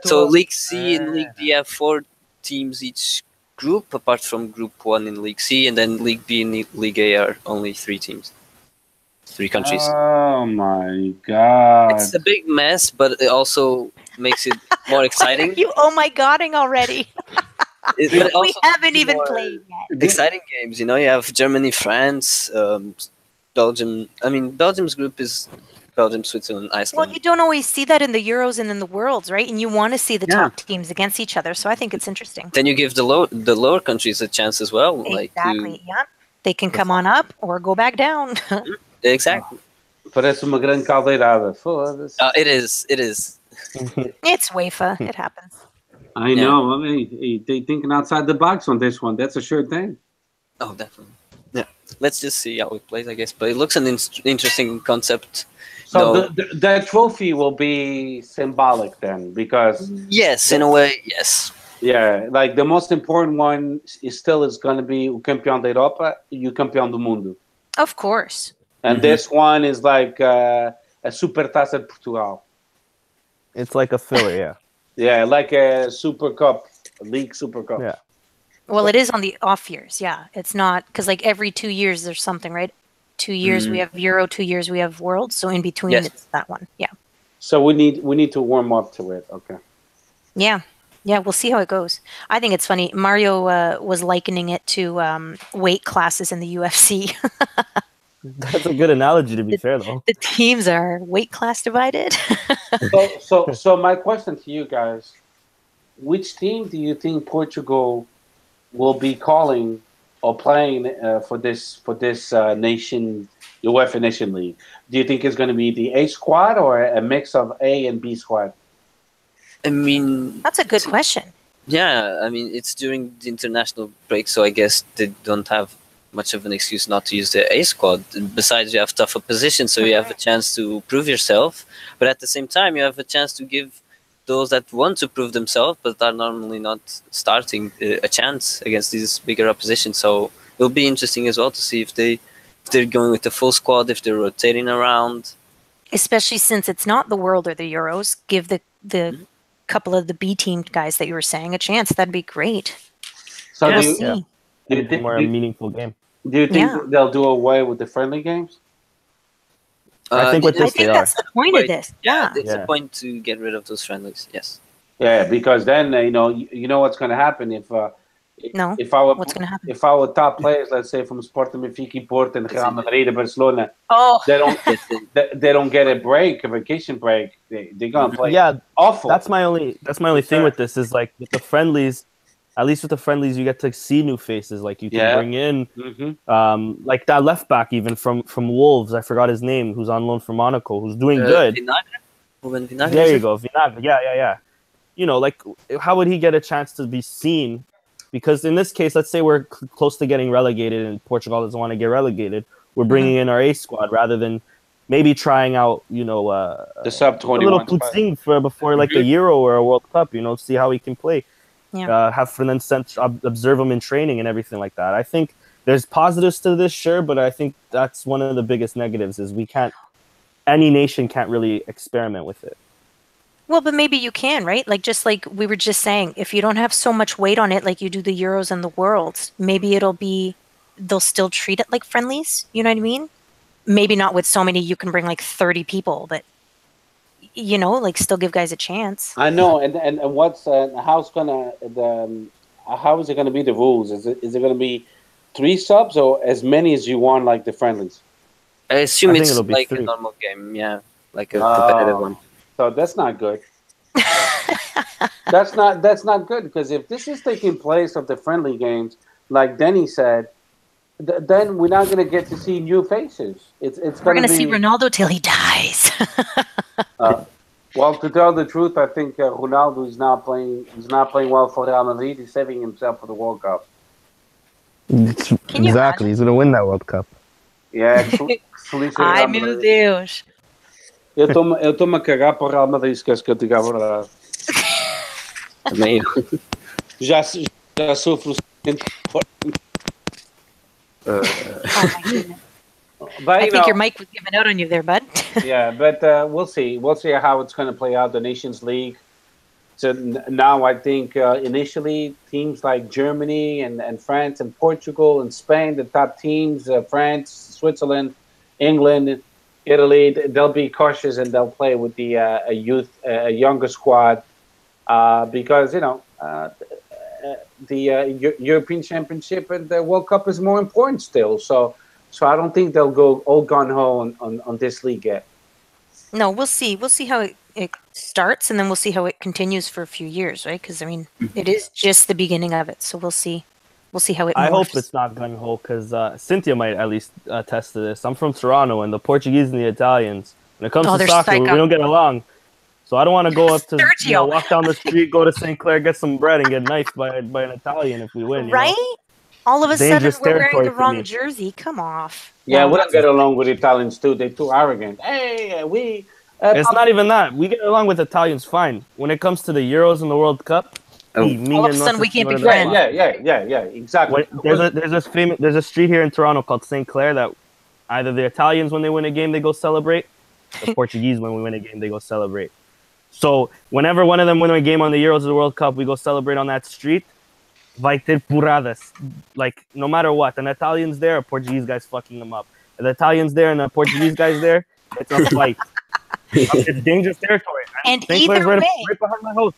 So League C and League D have 4 teams each group, apart from Group 1 in League C, and then League B and League A are only 3 teams. 3 countries. Oh my god. It's a big mess, but it also makes it more exciting. Why are you oh my godding already? We haven't even played yet. Exciting games, you have Germany, France, Belgium. I mean, Belgium's group is Belgium, Switzerland, Iceland. Well, you don't always see that in the Euros and in the Worlds, right? And you want to see the top teams against each other, so I think it's interesting. Then you give the lower countries a chance as well. Exactly, They can come on up or go back down. Exactly. Parece uma grande caldeirada. Foda-se. It is. It's UEFA. It happens. I know. I mean, they thinking outside the box on this one. That's a sure thing. Oh, definitely. Yeah. Let's just see how it plays, I guess. But it looks an interesting concept. So No. the trophy will be symbolic then, because Yes, in a way, yes. yeah, like the most important one is going to be o campeão da Europa e o campeão do mundo. Of course. And this one is like a Super Taça de Portugal. It's like a filler, yeah. Yeah, like a Super Cup, a League Super Cup. Yeah. Well, it is on the off years. Yeah, it's not because like every 2 years there's something, right? 2 years we have Euro, 2 years we have World. So in between Yes. it's that one. Yeah. So we need to warm up to it. Okay. Yeah. Yeah, we'll see how it goes. I think it's funny. Mario was likening it to weight classes in the UFC. That's a good analogy, to be fair, though. The teams are weight class divided. So my question to you guys: which team do you think Portugal will be calling or playing for this nation UEFA Nation League? Do you think it's going to be the A squad or a mix of A and B squad? I mean, That's a good question. yeah, I mean, it's during the international break, so I guess they don't have much of an excuse not to use the A squad. Besides, you have tougher positions, so you have a chance to prove yourself. But at the same time, you have a chance to give those that want to prove themselves but are normally not starting a chance against these bigger oppositions. So it'll be interesting as well to see if they're going with the full squad, if they're rotating around. Especially since it's not the World or the Euros. Give the couple of the B team guys that you were saying a chance. That'd be great. So We'll do you, see. do you It's think, more a meaningful game. do you think Yeah. they'll do away with the friendly games? I think with I this think they that's are. the point of this. Yeah. It's Yeah. a point to get rid of those friendlies. Yes. Yeah, because then you know what's going to happen No. if our What's going to happen? if our top players, let's say from Sporting, Benfica, Porto, and Real Madrid, and Barcelona, Oh, they don't get a break, a vacation break. They're gonna play Yeah, awful. that's my only thing with this is like with the friendlies. At least with the friendlies, you get to see new faces. Like you can bring in, like that left back even from Wolves. I forgot his name. Who's on loan from Monaco? Who's doing good? Vinagre? There you go, Vinagre. Yeah. You know, like how would he get a chance to be seen? Because in this case, let's say we're close to getting relegated, and Portugal doesn't want to get relegated. We're bringing in our A squad rather than maybe trying out, the sub a little 21 putzing before like a Euro or a World Cup. See how he can play. Yeah. Have Fernand observe him in training and everything like that. I think there's positives to this, sure, but I think that's one of the biggest negatives is any nation can't really experiment with it. well, but maybe you can, right? Like just like we were just saying, if you don't have so much weight on it, like you do the Euros and the Worlds, maybe they'll still treat it like friendlies. You know what I mean? Maybe not with so many. You can bring like 30 people, but like still give guys a chance. I know, and what's how is it gonna be the rules? Is it gonna be 3 subs or as many as you want, like the friendlies? I assume I think it's it'll be like 3. a normal game, yeah, like a competitive one. So that's not good. that's not good, because if this is taking place of the friendly games, like Denny said, then we're not gonna get to see new faces. We're gonna see Ronaldo till he dies. Well, to tell the truth, I think Ronaldo is not playing. He's not playing well for Real Madrid. He's saving himself for the World Cup. Exactly, he's gonna win that World Cup. Yeah, Feliz Ai, Real meu Madrid. Deus. Eu estou-me a cagar para o Real Madrid, se queres que eu diga a verdade. Também Já sofro. Oh my goodness. But, I think your mic was giving out on you there, bud. yeah, but we'll see. We'll see how it's going to play out, the Nations League. So now I think initially teams like Germany and France and Portugal and Spain, the top teams, France, Switzerland, England, Italy, they'll be cautious and they'll play with the a younger squad because the European Championship and the World Cup is more important still. So I don't think they'll go all gung-ho on this league yet. No, we'll see. We'll see how it starts, and then we'll see how it continues for a few years, right? Because, I mean, it is just the beginning of it. So we'll see. We'll see how it I hope morphs. it's not gung-ho, because Cynthia might at least attest to this. I'm from Toronto, and the Portuguese and the Italians, when it comes to they're soccer, we psycho. don't get along. So I don't want to go up to Sergio. walk down the street, go to St. Clair, get some bread, and get knifed by an Italian if we win. Right? All of a sudden, Dangerous we're wearing territory the for wrong me. jersey. Come off. Yeah, No, we don't get along with Italians too. They're too arrogant. Hey, we. It's not even that. We get along with Italians fine. When it comes to the Euros and the World Cup, Oh. all of a sudden we can't be friends. Exactly. There's a street here in Toronto called St. Clair that either the Italians when they win a game they go celebrate, the Portuguese when we win a game they go celebrate. So whenever one of them win a game on the Euros or the World Cup, we go celebrate on that street. Vai ter puradas. Like no matter what, an Italian's there, a Portuguese guy's fucking them up. If the Italian's there and the Portuguese guy's there, it's a fight. It's dangerous territory. And St. either Clair's way, right behind my house.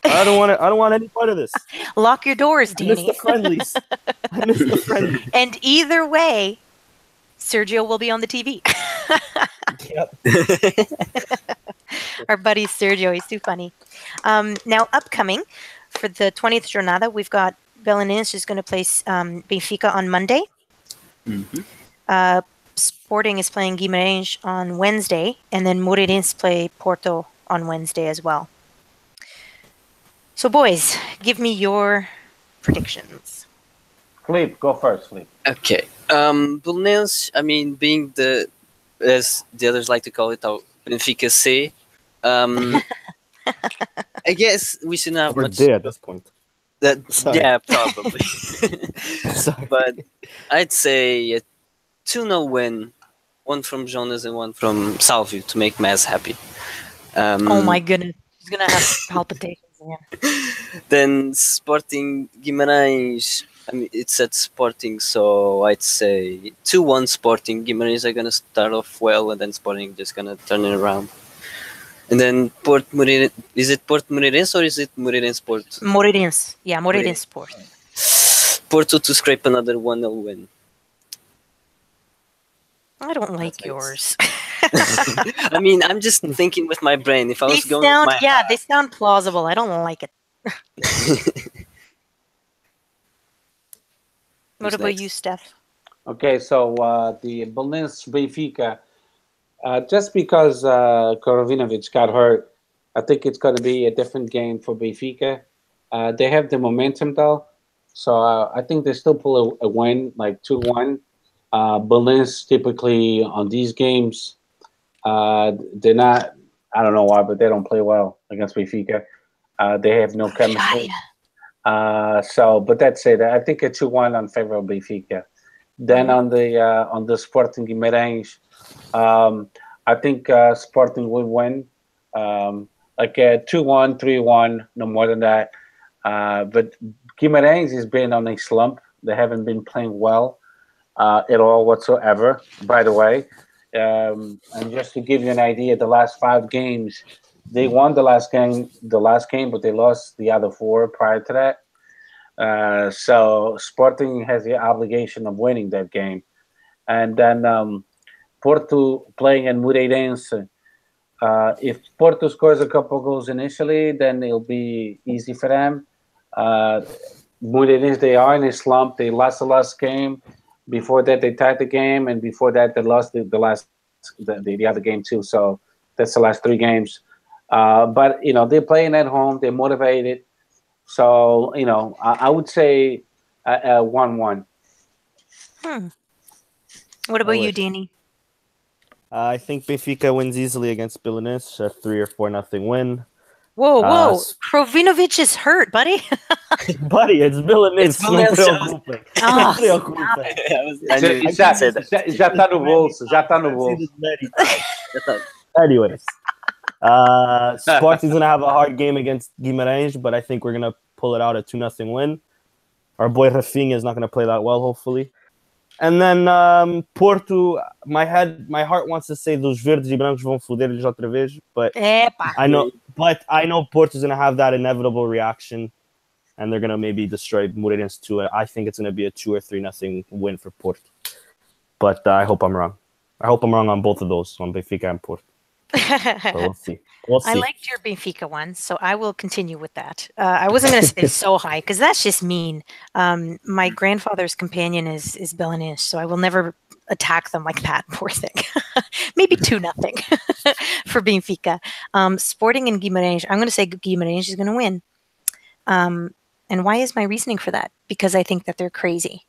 I don't want any part of this. lock your doors, I miss Danny. the friendlies. I miss the friendlies. And either way, Sergio will be on the TV. Yep. Our buddy Sergio, he's too funny. Now, upcoming for the 20th Jornada, we've got Belenenses is going to play Benfica on Monday. Sporting is playing Guimarães on Wednesday, and then Moreirense play Porto on Wednesday as well. So, boys, give me your predictions. Flip, go first, Flip. Okay. Belenenses, I mean, being the, as the others like to call it, our Benfica C, I guess we should not have We're much. there at this point. Sorry. Yeah, probably. Sorry. But I'd say a 2-0 win, one from Jonas and one from Salvio to make Maz happy. Oh my goodness, he's going to have palpitations again. Then Sporting Guimarães, I mean, it's at Sporting, so I'd say 2-1 Sporting. Guimarães are going to start off well, and then Sporting just going to turn it around. And then is it Porto Moreirense or is it Moreirense Porto? Moreirense. Yeah, Moreirense Porto. Porto to scrape another 1-0 win. I don't like That's yours. I mean, I'm just thinking with my brain. If I was going with my they sound plausible. I don't like it. What about you, Steph? Okay, so the Belenenses Benfica, just because Korovinovic got hurt, I think it's going to be a different game for Benfica. They have the momentum though, so I think they still pull a win, like 2-1. Belenenses typically on these games, they're not. I don't know why, but they don't play well against Benfica. They have no chemistry. But that's it. I think a 2-1 on favor of Benfica. Then on the Sporting Guimarães, I think Sporting will win, like a 2-1, 3-1, no more than that. But Guimarães has been on a slump. They haven't been playing well at all whatsoever. By the way, and just to give you an idea, the last 5 games, they won the last game, but they lost the other 4 prior to that. So Sporting has the obligation of winning that game. And then Porto playing in Moreirense. If Porto scores a couple goals initially, then it'll be easy for them. Moreirense, they are in a slump. They lost the last game. Before that, they tied the game. And before that, they lost the other game too. So that's the last 3 games. But, they're playing at home. They're motivated. So, I would say 1-1. What about you, Danny? I think Benfica wins easily against Belenenses, a 3 or 4-0 win. Whoa. Krovinovic is hurt, buddy. Buddy, it's Belenenses. Não Belenenses. preocupem. Já tá no bolso. Anyways, Sporting's going to have a hard game against Guimarães, but I think we're going to pull it out a 2-0 win. Our boy Rafinha is not going to play that well, hopefully. And then Porto, my heart wants to say those verdes e brancos vão foder eles outra vez, but I know Porto's going to have that inevitable reaction, and they're going to maybe destroy Moreirense too. I think it's going to be a 2 or 3-0 win for Porto. But I hope I'm wrong. I hope I'm wrong on both of those, on Benfica and Porto. But we'll see. I liked your Benfica one, so I will continue with that. I wasn't going to say so high because that's just mean. My grandfather's companion is Belenenses, so I will never attack them like that. Poor thing. Maybe 2-0 for Benfica. Sporting and Guimarães. I'm going to say Guimarães is going to win. And why is my reasoning for that? Because I think that they're crazy.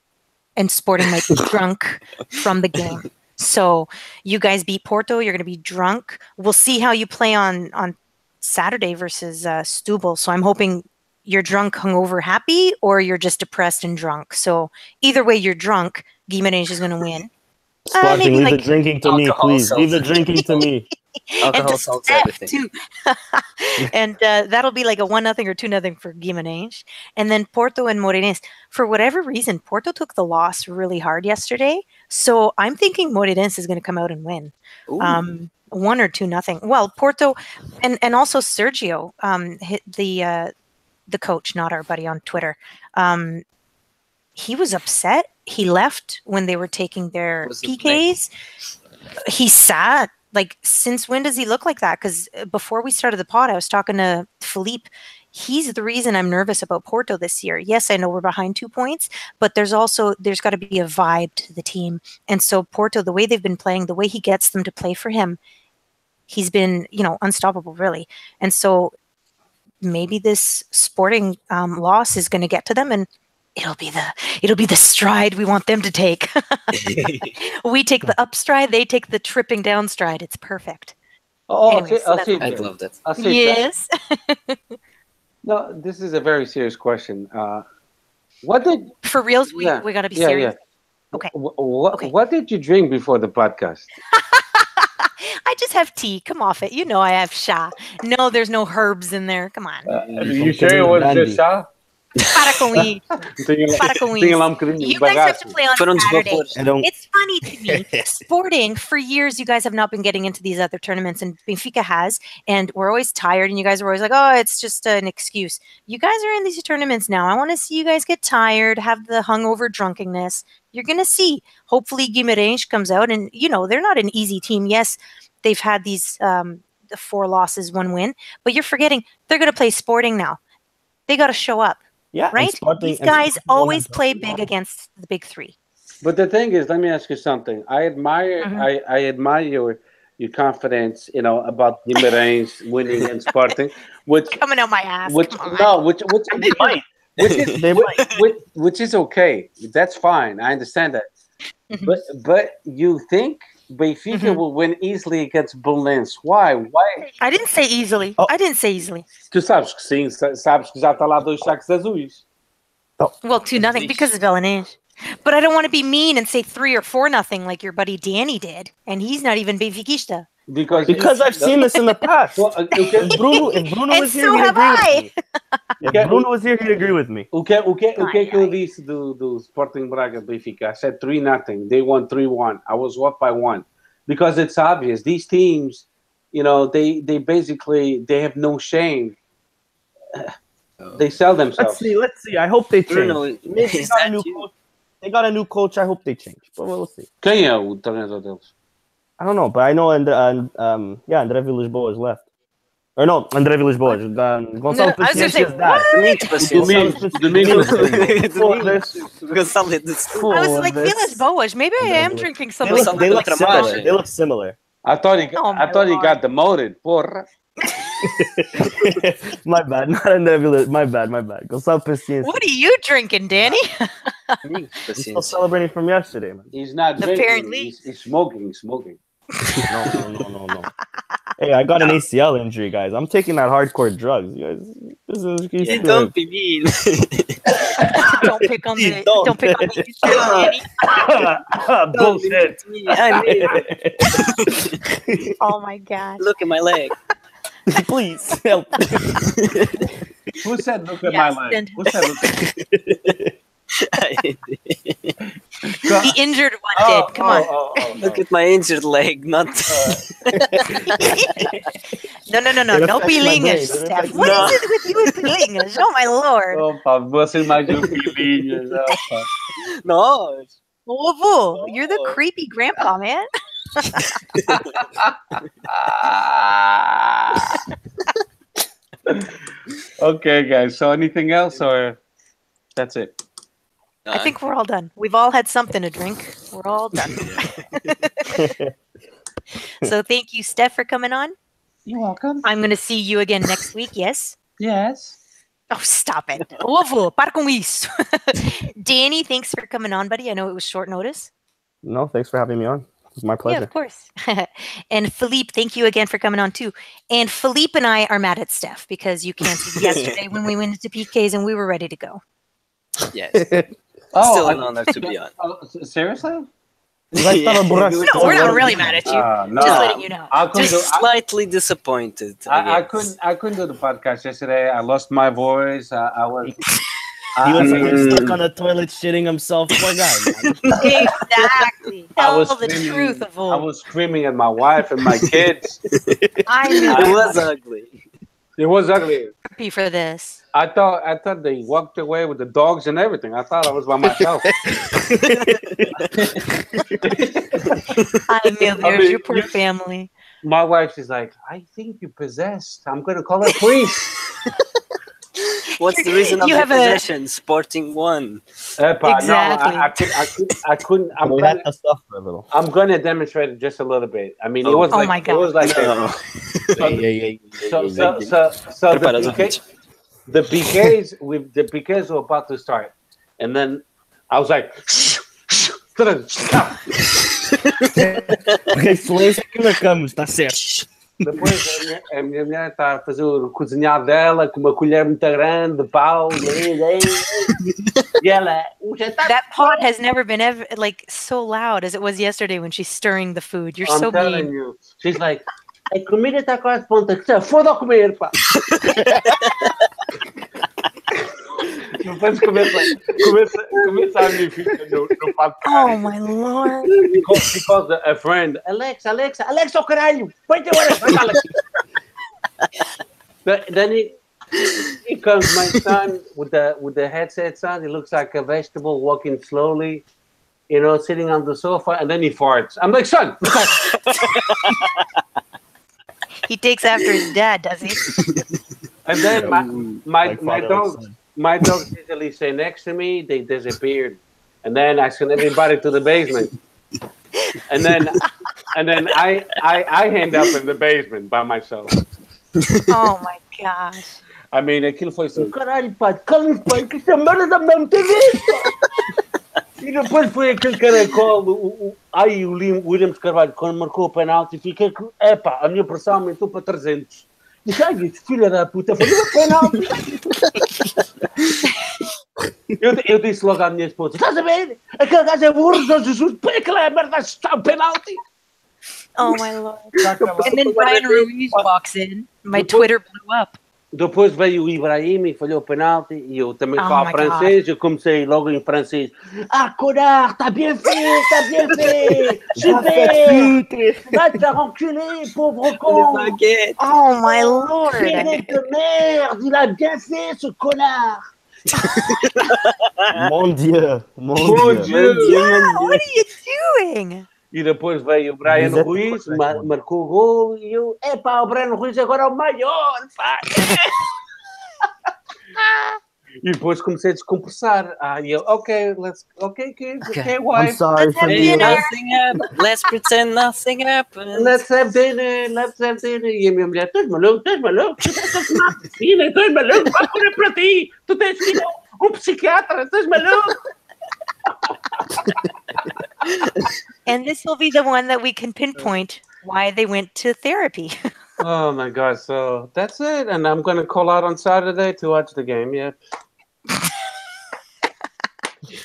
And Sporting might be drunk from the game. So you guys beat Porto. You're going to be drunk. We'll see how you play on Saturday versus Stubble. So I'm hoping you're drunk, hungover, happy, or you're just depressed and drunk. So either way, you're drunk. Guimarães is going to win. Sporting, leave like, the drinking to me, alcohol please. Leave the sells. drinking to me. Alcohol and to solves Steph, everything. too. And that'll be like a 1-0 or 2-0 for Guimarães. And then Porto and Moreirense. For whatever reason, Porto took the loss really hard yesterday. So I'm thinking Moreirense is going to come out and win. 1 or 2-0. Well, Porto and also Sergio, the coach, not our buddy on Twitter. He was upset. He left when they were taking their PKs. He sat. Like, since when does he look like that? Because before we started the pod, I was talking to Philippe. He's the reason I'm nervous about Porto this year. Yes, I know we're behind 2 points, but there's got to be a vibe to the team. And so Porto, the way they've been playing, the way he gets them to play for him, he's been, unstoppable, really. And so maybe this Sporting loss is going to get to them, and it'll be the stride we want them to take. We take the up stride, they take the tripping down stride. It's perfect. Anyways, I'll see. I'd love that. I'll see. Yes. No, this is a very serious question. What did For reals, we got to be serious. Yeah. Okay. Okay. What did you drink before the podcast? I just have tea. Come off it. I have sha. No, there's no herbs in there. Come on. You sure it was just chá? Para com isso. Para com isso. You guys have to play on Saturday. It's funny to me. Sporting, for years, you guys have not been getting into these other tournaments, and Benfica has, and we're always tired, and you guys are always like, oh, it's just an excuse. You guys are in these tournaments now. I want to see you guys get tired, have the hungover drunkenness. You're going to see. Hopefully, Guimarães comes out, and, they're not an easy team. Yes, they've had these 4 losses, 1 win, but you're forgetting they're going to play Sporting now. They got to show up. Yeah, right? These guys always play big against the big 3. But the thing is, let me ask you something. I admire your confidence, about Guimarães winning and Sporting, which coming out my ass. Which is okay. That's fine. I understand that. But you think Benfica will win easily against Belenenses? Why? I didn't say easily. I didn't say easily. Tu sabes que sim, sabes que já está lá 2 sacos azuis. Well, 2-0 because of Belenenses. But I don't want to be mean and say 3 or 4-0 like your buddy Danny did, and he's not even Benfiquista. Because I've seen this in the past. Well, if Bruno was here, he'd agree with me. If Bruno was here, he'd agree with me. O que eu disse do Sporting Braga Benfica? I said 3-0. They won 3-1. I was up by 1. Because it's obvious. These teams, they basically, they have no shame. They sell themselves. Let's see. I hope they change. Bruno, they got a new coach. I hope they change. But we'll see. Quem é o treinador deles? I don't know, but I know André Villas-Boas left. Or no, André Villas-Boas. Gonçalo Paciência's dad. I was like, Villas-Boas. Maybe I am drinking something. They look similar. I thought he got demoted. Porra. My bad. Not André Villas. My bad. Gonçalo Paciência. What are you drinking, Danny? He's still celebrating from yesterday, man. He's not drinking. Apparently. He's smoking. No. Hey, I got an ACL injury, guys. I'm taking that hardcore drugs. You guys, don't be mean. Don't pick on me. Don't pick on me. Bullshit. Oh my god. Look at my leg. Please help. Who said look at my leg? Who said look at The injured one did. Come on. Look at my injured leg, not. No. No pilinhas, Steph. What is it with you and pilinhas? Oh, my lord. Opa, você mais um pilinhas. No. Oh, you're the creepy grandpa, man. Okay, guys. So anything else, or that's it? I think we're all done. We've all had something to drink. We're all done. So thank you, Steph, for coming on. You're welcome. I'm going to see you again next week, yes? Yes. Oh, stop it. Ovo, para com isso. Danny, thanks for coming on, buddy. I know it was short notice. No, thanks for having me on. It's my Yeah, pleasure. of course. And Philippe, thank you again for coming on too. And Philippe and I are mad at Steph because you canceled yesterday when we went into PKs and we were ready to go. Yes. Oh, Still an honor to be on. Seriously? No, we're not really mad at you. No, Just letting you know. I couldn't do. Just slightly disappointed. I couldn't do the podcast yesterday. I lost my voice. I was. He was stuck on a toilet shitting himself. Poor guy. Man. Exactly. Tell the truth of all. I was screaming at my wife and my kids. I know. It was ugly. It was ugly. Happy for this. I thought they walked away with the dogs and everything. I thought I was by myself. There's your poor family. My wife is like, I think you're possessed. I'm gonna call a priest. What's the reason of You the have a- possession? Sporting one. Exactly. No, I couldn't. We had to suffer a little. I'm gonna demonstrate it just a little bit. I mean, it Oh. was Oh like my it was like No. so the PKs were about to start, and then I was like, stop. Ok, silêncio que marcamos, está certo. Depois a minha mulher está a fazer o cozinhar dela com uma colher muito grande de pau e ela That pot has never been like so loud as it was yesterday when she's stirring the food. You're so telling mean. you, she's like, a comida está quase pronta, que se foda a comer, pá. Depois começa a minha filha no podcast. Oh my lord. Because a friend, Alexa, oh caralho, põe-te agora, vai lá. Then he comes, my son, with the headsets on. He looks like a vegetable walking slowly, sitting on the sofa, and then he farts. I'm like, son, He takes after his dad, does he? and then my dogs usually stay next to me. They disappeared, and then I send everybody to the basement, and then I end up in the basement by myself. Oh my gosh. I mean, aquilo foi assim, caralho, pá, calma-te, pá, que esta merda dá-me muita vez, pá. E depois foi aquele caracol, o Williams Carvalho, quando marcou o penalti, fiquei, pá, a minha pressão aumentou para 300. Disse, ai, filha da puta, foi o penalti. Eu disse logo à minha esposa, estás a ver? Aquele gajo é burro, João Jesus, põe aquela merda a chutar o penalti. Oh my lord. And then Brian Ruiz walks in. My Twitter blew up. Depois veio o Ibrahim e falhou o penalti e eu também Oh falo my francês, eu comecei logo em francês. Ah, connard, t'as bien fait, super, va te faire enculer, pauvre con. Oh my lord. Fais de merde, il a bien fait ce connard. Mon Dieu. What are you doing? E depois veio o Brian Ruiz, marcou o gol e eu, pá, o Brian Ruiz agora é o maior, pá. E depois comecei a descompressar. E eu, kids, okay, I'm wife. sorry for you. Nothing happened. Let's pretend nothing happened. Let's have dinner. E a minha mulher, estás maluco? Filha, estás maluco? Vai correr para ti. Tu tens que ir a um psiquiatra, estás maluco? And this will be the one that we can pinpoint why they went to therapy. Oh my God! So that's it, and I'm gonna call out on Saturday to watch the game. Yeah.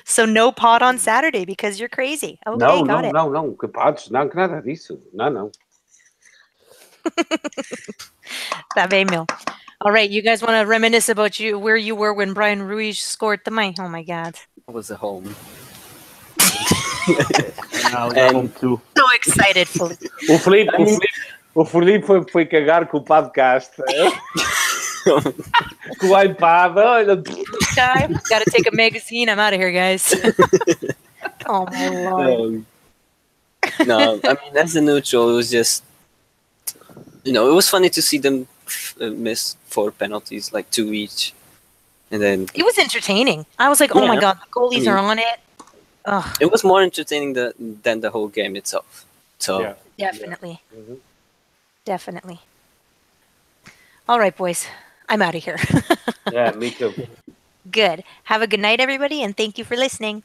So no pot on Saturday because you're crazy. Okay, got it. Não, que podes, não, que nada disso. Não. Tá bem, meu. All right, you guys want to reminisce about where you were when Brian Ruiz scored the mic? Oh my God. It was a home. And too. So excited, Felipe. O Felipe foi cagar com o podcast. Com o iPad, olha. Time. Got to take a magazine. I'm out of here, guys. Oh my lord. No, I mean, as a neutral, it was just, it was funny to see them miss 4 penalties, like 2 each. And then It was entertaining. I was like, oh my God, the goalies are on it. Ugh. it was more entertaining than the whole game itself. So, Yeah. Definitely. Mhm. Definitely. All right, boys. I'm out of here. Yeah, me too. Good. Have a good night, everybody, and thank you for listening.